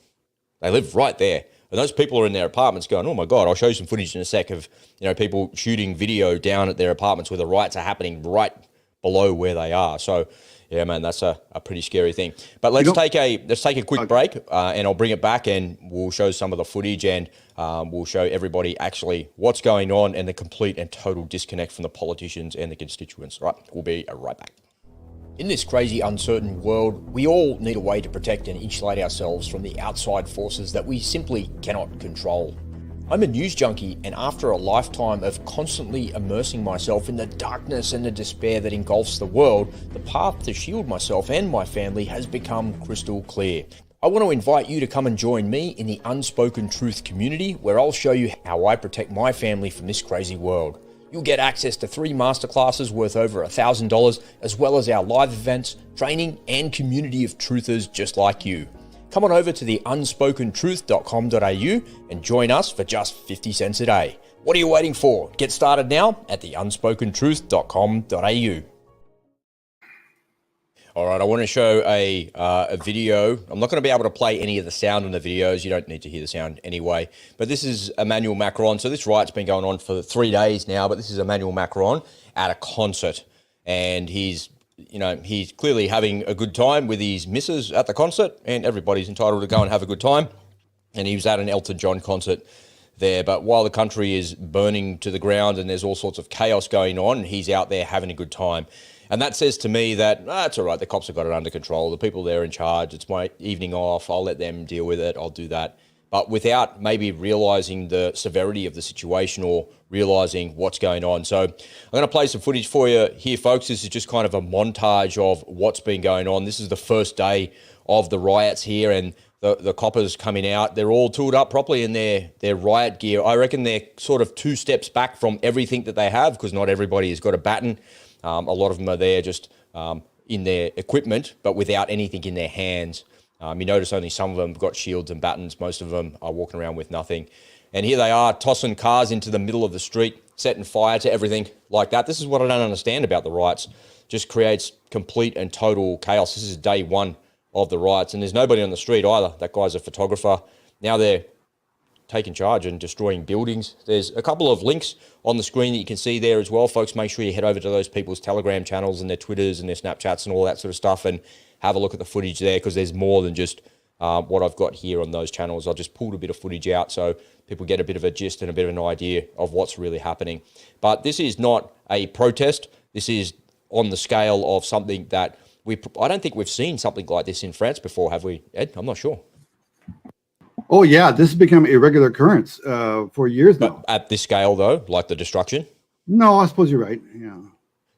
They live right there. And those people are in their apartments going, oh my God, I'll show you some footage in a sec of, people shooting video down at their apartments where the riots are happening right below where they are. So, yeah, man, that's a pretty scary thing. But let's take a quick break, and I'll bring it back and we'll show some of the footage, and we'll show everybody actually what's going on and the complete and total disconnect from the politicians and the constituents. Right, we'll be right back. In this crazy, uncertain world, we all need a way to protect and insulate ourselves from the outside forces that we simply cannot control. I'm a news junkie, and after a lifetime of constantly immersing myself in the darkness and the despair that engulfs the world, the path to shield myself and my family has become crystal clear. I want to invite you to come and join me in the Unspoken Truth community, where I'll show you how I protect my family from this crazy world. You'll get access to 3 masterclasses worth over $1,000, as well as our live events, training, and community of truthers just like you. Come on over to the unspokentruth.com.au and join us for just 50 cents a day. What are you waiting for? Get started now at the unspokentruth.com.au. All right, I want to show a video. I'm not going to be able to play any of the sound in the videos. You don't need to hear the sound anyway. But this is Emmanuel Macron. So this riot's been going on for 3 days now, but this is Emmanuel Macron at a concert. And he's clearly having a good time with his missus at the concert, and everybody's entitled to go and have a good time. And he was at an Elton John concert there. But while the country is burning to the ground and there's all sorts of chaos going on, he's out there having a good time. And that says to me that, it's all right, the cops have got it under control. The people there in charge, it's my evening off, I'll let them deal with it, I'll do that. But without maybe realising the severity of the situation or realising what's going on. So I'm going to play some footage for you here, folks. This is just kind of a montage of what's been going on. This is the first day of the riots here, and the coppers coming out. They're all tooled up properly in their riot gear. I reckon they're sort of 2 steps back from everything that they have, because not everybody has got a baton. A lot of them are there just in their equipment, but without anything in their hands. You notice only some of them have got shields and batons. Most of them are walking around with nothing. And here they are, tossing cars into the middle of the street, setting fire to everything like that. This is what I don't understand about the riots. Just creates complete and total chaos. This is day 1 of the riots, and there's nobody on the street either. That guy's a photographer. Now they're taking charge and destroying buildings. There's a couple of links on the screen that you can see there as well, folks. Make sure you head over to those people's Telegram channels and their Twitters and their Snapchats and all that sort of stuff, and have a look at the footage there, because there's more than just what I've got here on those channels. I just pulled a bit of footage out so people get a bit of a gist and a bit of an idea of what's really happening. But this is not a protest. This is on the scale of something that I don't think we've seen something like this in France before, have we, Ed? I'm not sure. Oh, yeah, this has become a regular occurrence for years now. But at this scale, though, like the destruction? No, I suppose you're right, yeah.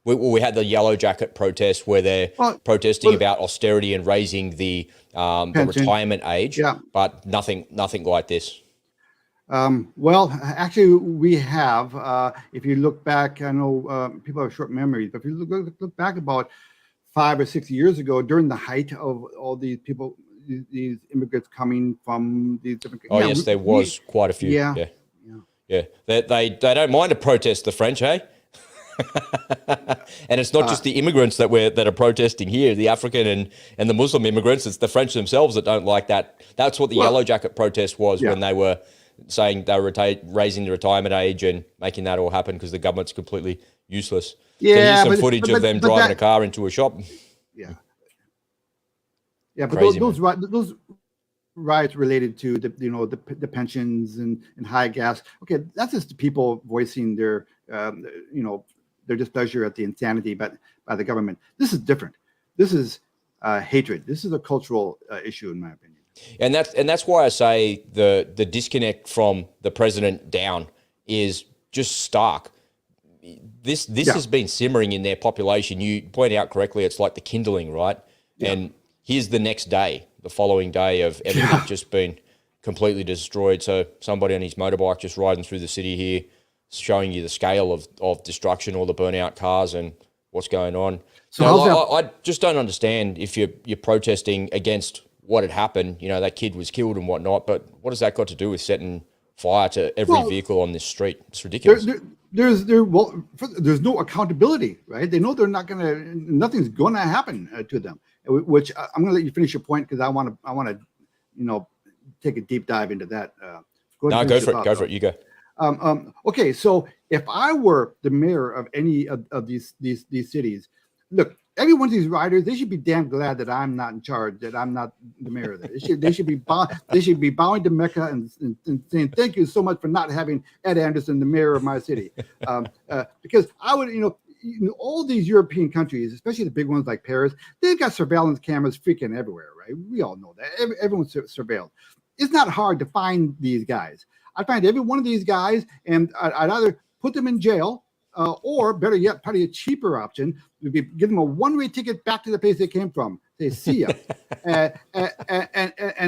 We had the Yellow Jacket protest where they're protesting about austerity and raising the retirement age, but nothing like this. Well, actually, we have. If you look back, I know people have short memories, but if you look back about 5 or 6 years ago, during the height of all these people, these immigrants coming from these different. Oh, yes, there was quite a few. Yeah. They don't mind to protest, the French, eh? And it's not just the immigrants that are protesting here, the African and the Muslim immigrants. It's the French themselves that don't like that. That's what the Yellow Jacket protest was, when they were saying they were raising the retirement age and making that all happen because the government's completely useless. Yeah, so here's some footage of them driving a car into a shop. Yeah, but those riots related to the pensions and high gas. Okay, that's just the people voicing their their displeasure at the insanity by the government. This is different. This is hatred. This is a cultural issue, in my opinion. And that's why I say the disconnect from the president down is just stark. This has been simmering in their population. You point out correctly, it's like the kindling, right? Yeah. And here's the next day, the following day of everything just been completely destroyed. So somebody on his motorbike just riding through the city here, showing you the scale of destruction, all the burnout cars and what's going on. So I just don't understand if you're protesting against what had happened. You know, that kid was killed and whatnot. But what has that got to do with setting fire to every vehicle on this street? It's ridiculous. There's no accountability, right? They know they're not nothing's going to happen to them. Which I'm going to let you finish your point because I want to, take a deep dive into that. Go for it. You go. Okay, so if I were the mayor of any of these cities, look, every one of these riders, they should be damn glad that I'm not in charge, that I'm not the mayor of that. They should be bowing to Mecca and saying thank you so much for not having Ed Anderson the mayor of my city, because I would all these European countries, especially the big ones like Paris, they've got surveillance cameras freaking everywhere, right? We all know that. Everyone's surveilled. It's not hard to find these guys. I'd find every one of these guys, and I'd either put them in jail, or better yet, probably a cheaper option would be give them a one-way ticket back to the place they came from. They see ya, and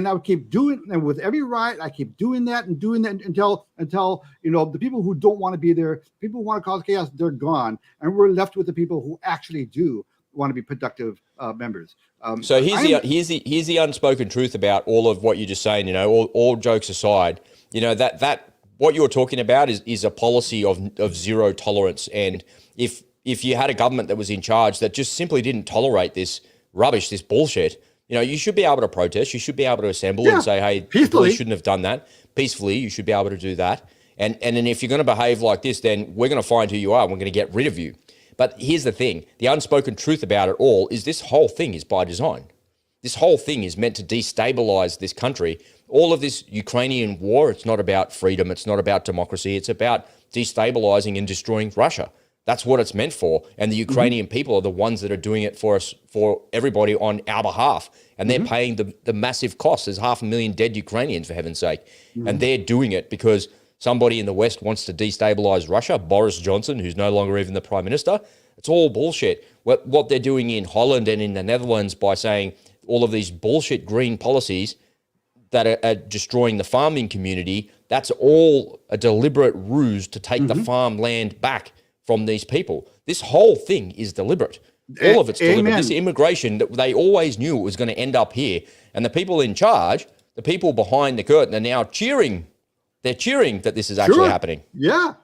I would keep doing. And with every riot, I keep doing that until the people who don't want to be there, people who want to cause chaos, they're gone, and we're left with the people who actually do want to be productive members. So here's the unspoken truth about all of what you're just saying. All jokes aside, that what you're talking about is a policy of zero tolerance. And if you had a government that was in charge that just simply didn't tolerate this rubbish, this bullshit, you should be able to protest. You should be able to assemble and say, hey, people shouldn't have done that. Peacefully, you should be able to do that. And then if you're going to behave like this, then we're going to find who you are and we're going to get rid of you. But here's the thing. The unspoken truth about it all is this whole thing is by design. This whole thing is meant to destabilize this country. All of this Ukrainian war, it's not about freedom. It's not about democracy. It's about destabilizing and destroying Russia. That's what it's meant for. And the Ukrainian people are the ones that are doing it for us, for everybody on our behalf. And they're paying the massive costs. There's 500,000 dead Ukrainians, for heaven's sake. And they're doing it because somebody in the West wants to destabilize Russia, Boris Johnson, who's no longer even the prime minister. It's all bullshit. What they're doing in Holland and in the Netherlands by saying all of these bullshit green policies that are destroying the farming community, that's all a deliberate ruse to take the farmland back from these people. This whole thing is deliberate. All of it's deliberate. This immigration, that they always knew it was going to end up here. And the people in charge, the people behind the curtain are now cheering. They're cheering that this is actually happening. Yeah.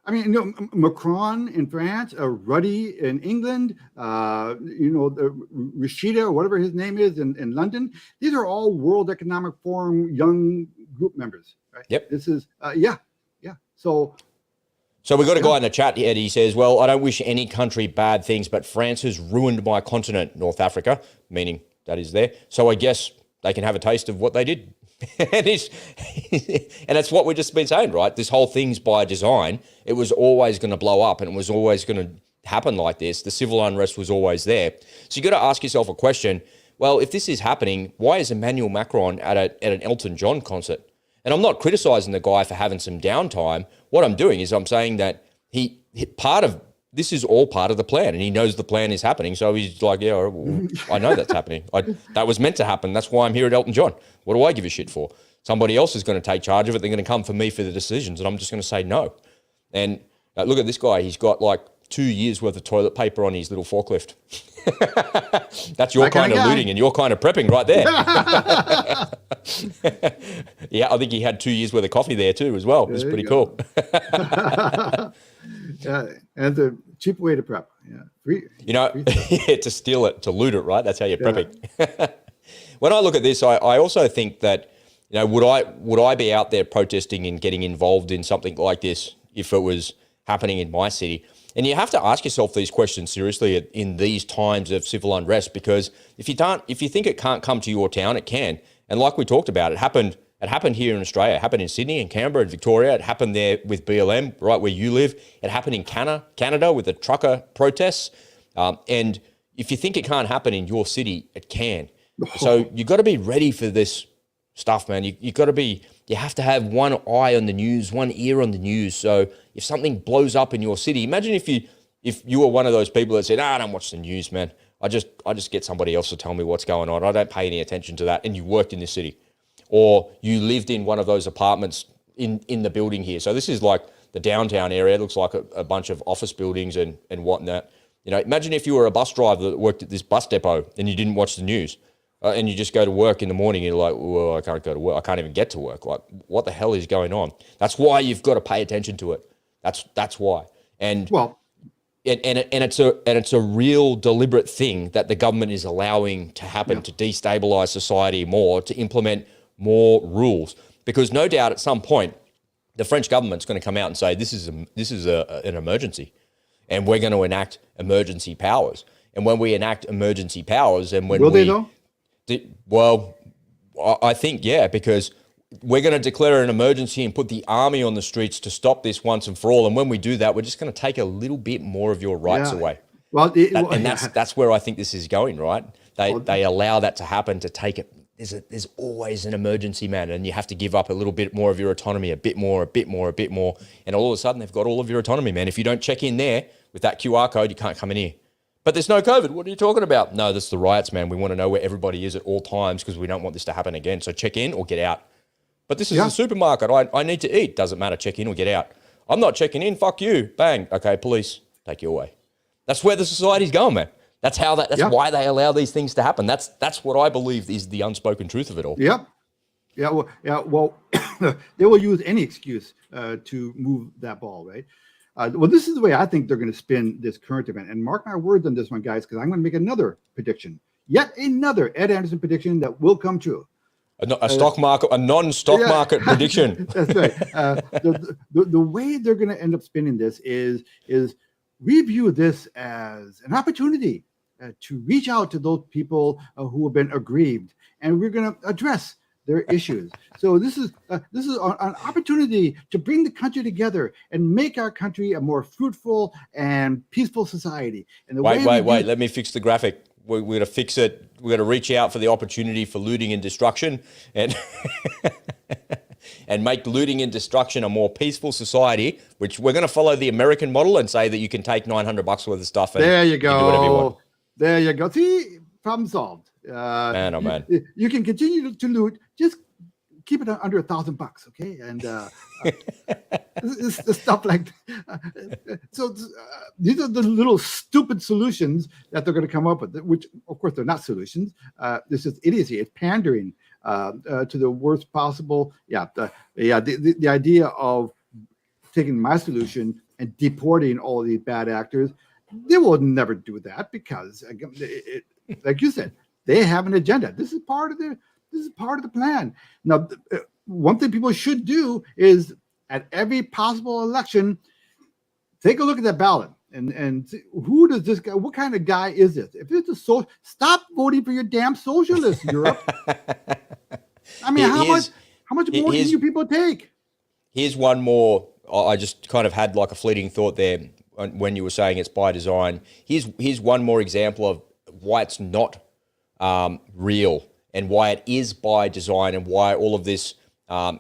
I mean, Macron in France, Ruddy in England, Rashida, or whatever his name is in London. These are all World Economic Forum young group members, right? Yep. This is, yeah. So we've got a guy in the chat, Ed. He says, well, I don't wish any country bad things, but France has ruined my continent, North Africa, meaning that is there. So I guess they can have a taste of what they did. And that's what we've just been saying, right? This whole thing's by design. It was always going to blow up and it was always going to happen like this. The civil unrest was always there. So you got to ask yourself a question. Well, if this is happening, why is Emmanuel Macron at an Elton John concert? And I'm not criticizing the guy for having some downtime. What I'm doing is I'm saying that this is all part of the plan, and he knows the plan is happening. So he's like, yeah, well, I know that's happening. That was meant to happen. That's why I'm here at Elton John. What do I give a shit for? Somebody else is going to take charge of it. They're going to come for me for the decisions, and I'm just going to say no. And look at this guy. He's got like 2 years worth of toilet paper on his little forklift. That's your kind of looting and your kind of prepping right there. Yeah, I think he had 2 years worth of coffee there too as well. It's pretty cool. Yeah, and the cheap way to prep. Yeah, to steal it, to loot it, right? That's how you're prepping. When I look at this, I also think that, would I be out there protesting and getting involved in something like this if it was happening in my city? And you have to ask yourself these questions seriously in these times of civil unrest, because if you think it can't come to your town, it can. And like we talked about, it happened here in Australia. It happened in Sydney and Canberra and Victoria. It happened there with BLM, right where you live. It happened in Canada with the trucker protests. And if you think it can't happen in your city, it can. So you've got to be ready for this stuff, man. You have to have one eye on the news, one ear on the news. So if something blows up in your city, imagine if you were one of those people that said, I don't watch the news, man. I just get somebody else to tell me what's going on. I don't pay any attention to that. And you worked in this city, or you lived in one of those apartments in the building here. So this is like the downtown area. It looks like a bunch of office buildings and whatnot. Imagine if you were a bus driver that worked at this bus depot and you didn't watch the news. and you just go to work in the morning, you're like, well, I can't go to work. I can't even get to work. Like, what the hell is going on? That's why you've got to pay attention to it. That's why. And Well, it's a real deliberate thing that the government is allowing to happen to destabilize society more, to implement more rules. Because no doubt at some point, the French government's going to come out and say, this is an emergency, and we're going to enact emergency powers. And when we enact emergency powers, and when will they though? Well, I think, yeah, because we're going to declare an emergency and put the army on the streets to stop this once and for all. And when we do that, we're just going to take a little bit more of your rights away. Well, that's where I think this is going, right? They allow that to happen, to take it. There's always an emergency, man, and you have to give up a little bit more of your autonomy, a bit more. And all of a sudden, they've got all of your autonomy, man. If you don't check in there with that QR code, you can't come in here. But there's no COVID. What are you talking about? No, that's the riots, man. We want to know where everybody is at all times because we don't want this to happen again. So check in or get out. But this is a supermarket. I need to eat. Doesn't matter. Check in or get out. I'm not checking in. Fuck you. Bang. Okay, police, take you away. That's where the society's going, man. That's why they allow these things to happen. That's what I believe is the unspoken truth of it all. Yep. Well, they will use any excuse to move that ball, right? Well, this is the way I think they're going to spin this current event. And mark my words on this one, guys, because I'm going to make another prediction. Yet another Ed Anderson prediction that will come true. A stock market, a non-stock market prediction. That's right. The way they're going to end up spinning this is we view this as an opportunity to reach out to those people who have been aggrieved, and we're going to address their issues. So this is an opportunity to bring the country together and make our country a more fruitful and peaceful society. And wait, let me fix the graphic. We're going to fix it. We're going to reach out for the opportunity for looting and destruction, and and make looting and destruction a more peaceful society, which we're going to follow the American model and say that you can take $900 worth of stuff and there you go. Do whatever you want. There you go. See, problem solved. Man, oh man. You can continue to loot. Just keep it under $1,000, okay? And this stuff like so. These are the little stupid solutions that they're going to come up with, which of course they're not solutions. This is idiocy. It's pandering to the worst possible. The idea of taking my solution and deporting all these bad actors. They will never do that because, like you said, they have an agenda. This is part of the plan. Now, one thing people should do is at every possible election, take a look at that ballot and see, who does this guy? What kind of guy is this? If it's stop voting for your damn socialists, Europe. I mean, how much more can you people take? Here's one more. I just kind of had like a fleeting thought there when you were saying it's by design. Here's one more example of why it's not real and why it is by design and why all of this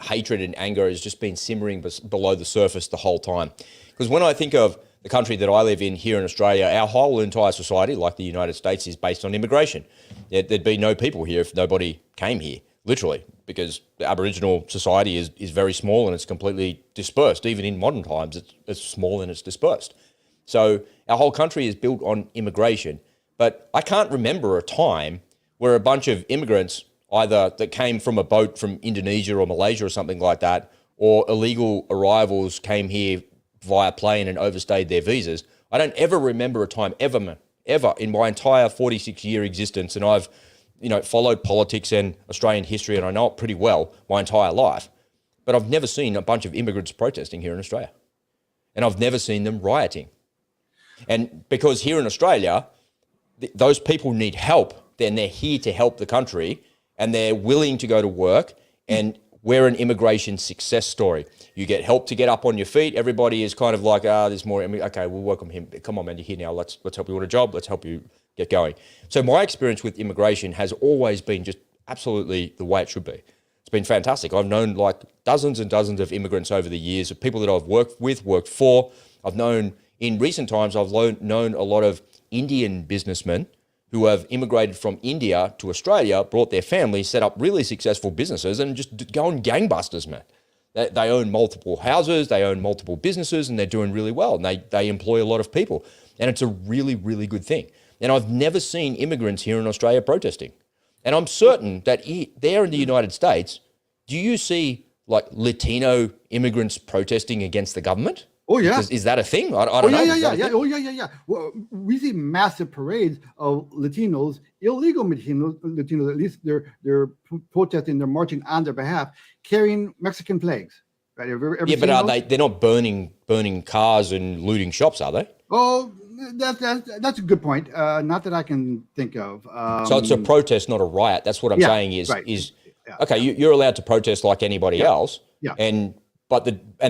hatred and anger has just been simmering below the surface the whole time. Because when I think of the country that I live in here in Australia, our whole entire society, like the United States, is based on immigration. There'd be no people here if nobody came here, literally, because the Aboriginal society is very small and it's completely dispersed. Even in modern times, it's small and it's dispersed. So our whole country is built on immigration. But I can't remember a time where a bunch of immigrants, either that came from a boat from Indonesia or Malaysia or something like that, or illegal arrivals came here via plane and overstayed their visas. I don't ever remember a time ever in my entire 46-year existence, and I've followed politics and Australian history, and I know it pretty well my entire life, but I've never seen a bunch of immigrants protesting here in Australia. And I've never seen them rioting. And because here in Australia, those people need help, then they're here to help the country, and they're willing to go to work, and we're an immigration success story. You get help to get up on your feet. Everybody is kind of like, there's more. Okay, we'll welcome him. Come on, man, you're here now. Let's help you with a job. Let's help you get going. So my experience with immigration has always been just absolutely the way it should be. It's been fantastic. I've known like dozens and dozens of immigrants over the years, of people that I've worked with, worked for. I've known, in recent times, I've known a lot of Indian businessmen who have immigrated from India to Australia, brought their families, set up really successful businesses, and just going gangbusters, man. They own multiple houses, they own multiple businesses, and they're doing really well. And they employ a lot of people. And it's a really, really good thing. And I've never seen immigrants here in Australia protesting. And I'm certain that there in the United States, do you see like Latino immigrants protesting against the government? Oh yeah, Is that a thing? I don't know. Yeah. Oh yeah. Well, we see massive parades of Latinos, illegal Latinos. At least they're protesting, they're marching on their behalf, carrying Mexican flags. Right? Yeah, but they're not burning cars and looting shops, are they? Oh, that's a good point. Not that I can think of. So it's a protest, not a riot. That's what I'm saying. Okay, you're allowed to protest like anybody else. Yeah. And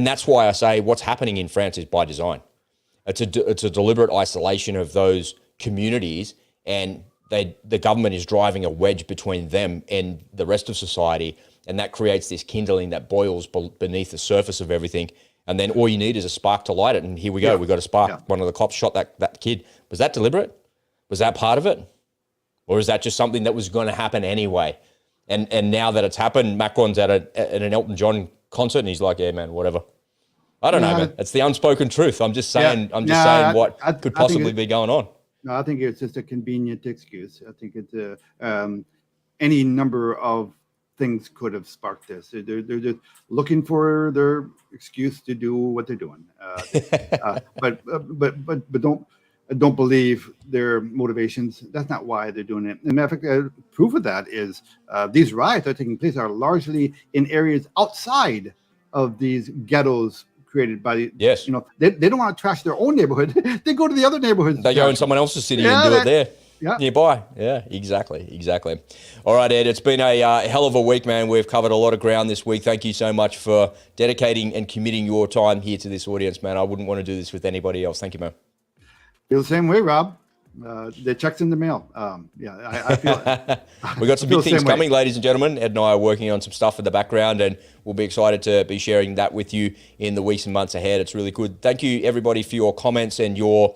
that's why I say what's happening in France is by design. It's a deliberate isolation of those communities, and the government is driving a wedge between them and the rest of society, and that creates this kindling that boils beneath the surface of everything. And then all you need is a spark to light it, and here we go. We've got a spark. Yeah. One of the cops shot that kid. Was that deliberate? Was that part of it? Or is that just something that was going to happen anyway? And now that it's happened, Macron's at an Elton John concert, and he's like, yeah, man, whatever. I don't know, man. It's the unspoken truth. I'm just saying. I'm just saying what could possibly be going on. No, I think it's just a convenient excuse. I think it's any number of things could have sparked this. They're just looking for their excuse to do what they're doing. But don't believe their motivations. That's not why they're doing it. And in fact, proof of that is these riots are taking place are largely in areas outside of these ghettos created by the, yes. They don't want to trash their own neighborhood. They go to the other neighborhoods. They go in someone else's city and do it there. Nearby. Yeah, exactly. All right, Ed, it's been a hell of a week, man. We've covered a lot of ground this week. Thank you so much for dedicating and committing your time here to this audience, man. I wouldn't want to do this with anybody else. Thank you, man. Feel the same way, Rob. The check's in the mail. I feel it. We've got some big things coming, ladies and gentlemen. Ed and I are working on some stuff in the background, and we'll be excited to be sharing that with you in the weeks and months ahead. It's really good. Thank you, everybody, for your comments and your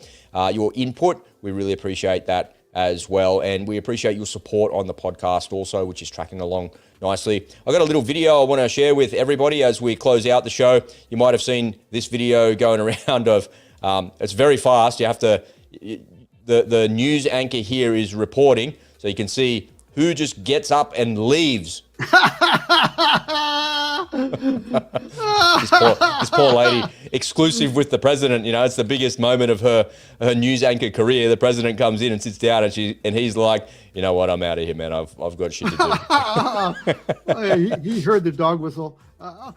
input. We really appreciate that as well, and we appreciate your support on the podcast also, which is tracking along nicely. I've got a little video I want to share with everybody as we close out the show. You might have seen this video going around of, it's very fast. You have to, the news anchor here is reporting, so you can see who just gets up and leaves. This poor lady, exclusive with the president. It's the biggest moment of her news anchor career. The president comes in and sits down, and he's like, you know what, I'm out of here, man. I've got shit to do. He heard the dog whistle.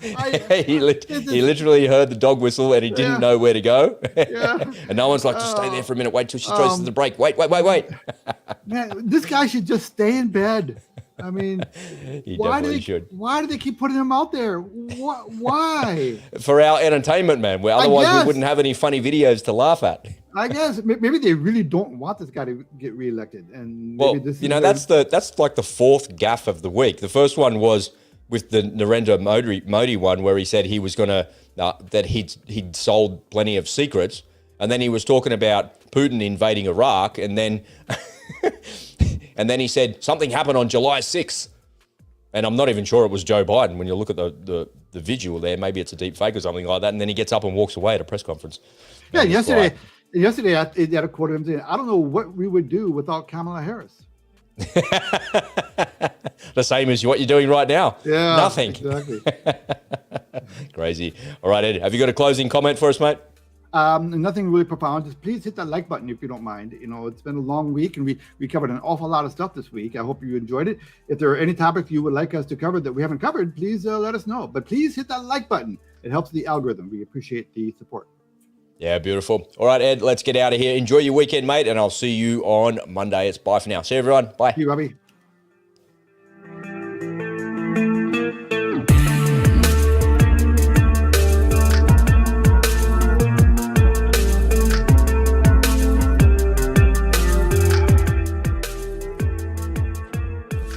He literally heard the dog whistle, and he didn't know where to go. And no one's like, just stay there for a minute. Wait till she throws the break. Wait. Man, this guy should just stay in bed. I mean, why do they keep putting him out there? Why? For our entertainment, man. Otherwise, we wouldn't have any funny videos to laugh at. I guess maybe they really don't want this guy to get reelected. And that's like the fourth gaffe of the week. The first one was with the Narendra Modi one, where he said he was gonna that he'd sold plenty of secrets, and then he was talking about Putin invading Iraq, and then and then he said something happened on July 6th, and I'm not even sure it was Joe Biden. When you look at the visual there, maybe it's a deep fake or something like that, and then he gets up and walks away at a press conference. Yeah, yesterday I had a quote of him saying, "I don't know what we would do without Kamala Harris." The same as what you're doing right now. Yeah, nothing. Exactly. Crazy. All right, Ed, have you got a closing comment for us, mate? Nothing really profound. Just please hit that like button if you don't mind. It's been a long week, and we covered an awful lot of stuff this week. I hope you enjoyed it. If there are any topics you would like us to cover that we haven't covered, please let us know. But please hit that like button. It helps the algorithm. We appreciate the support. Yeah, beautiful. All right, Ed, let's get out of here. Enjoy your weekend, mate, and I'll see you on Monday. It's bye for now. See you, everyone. Bye. See you, Robbie.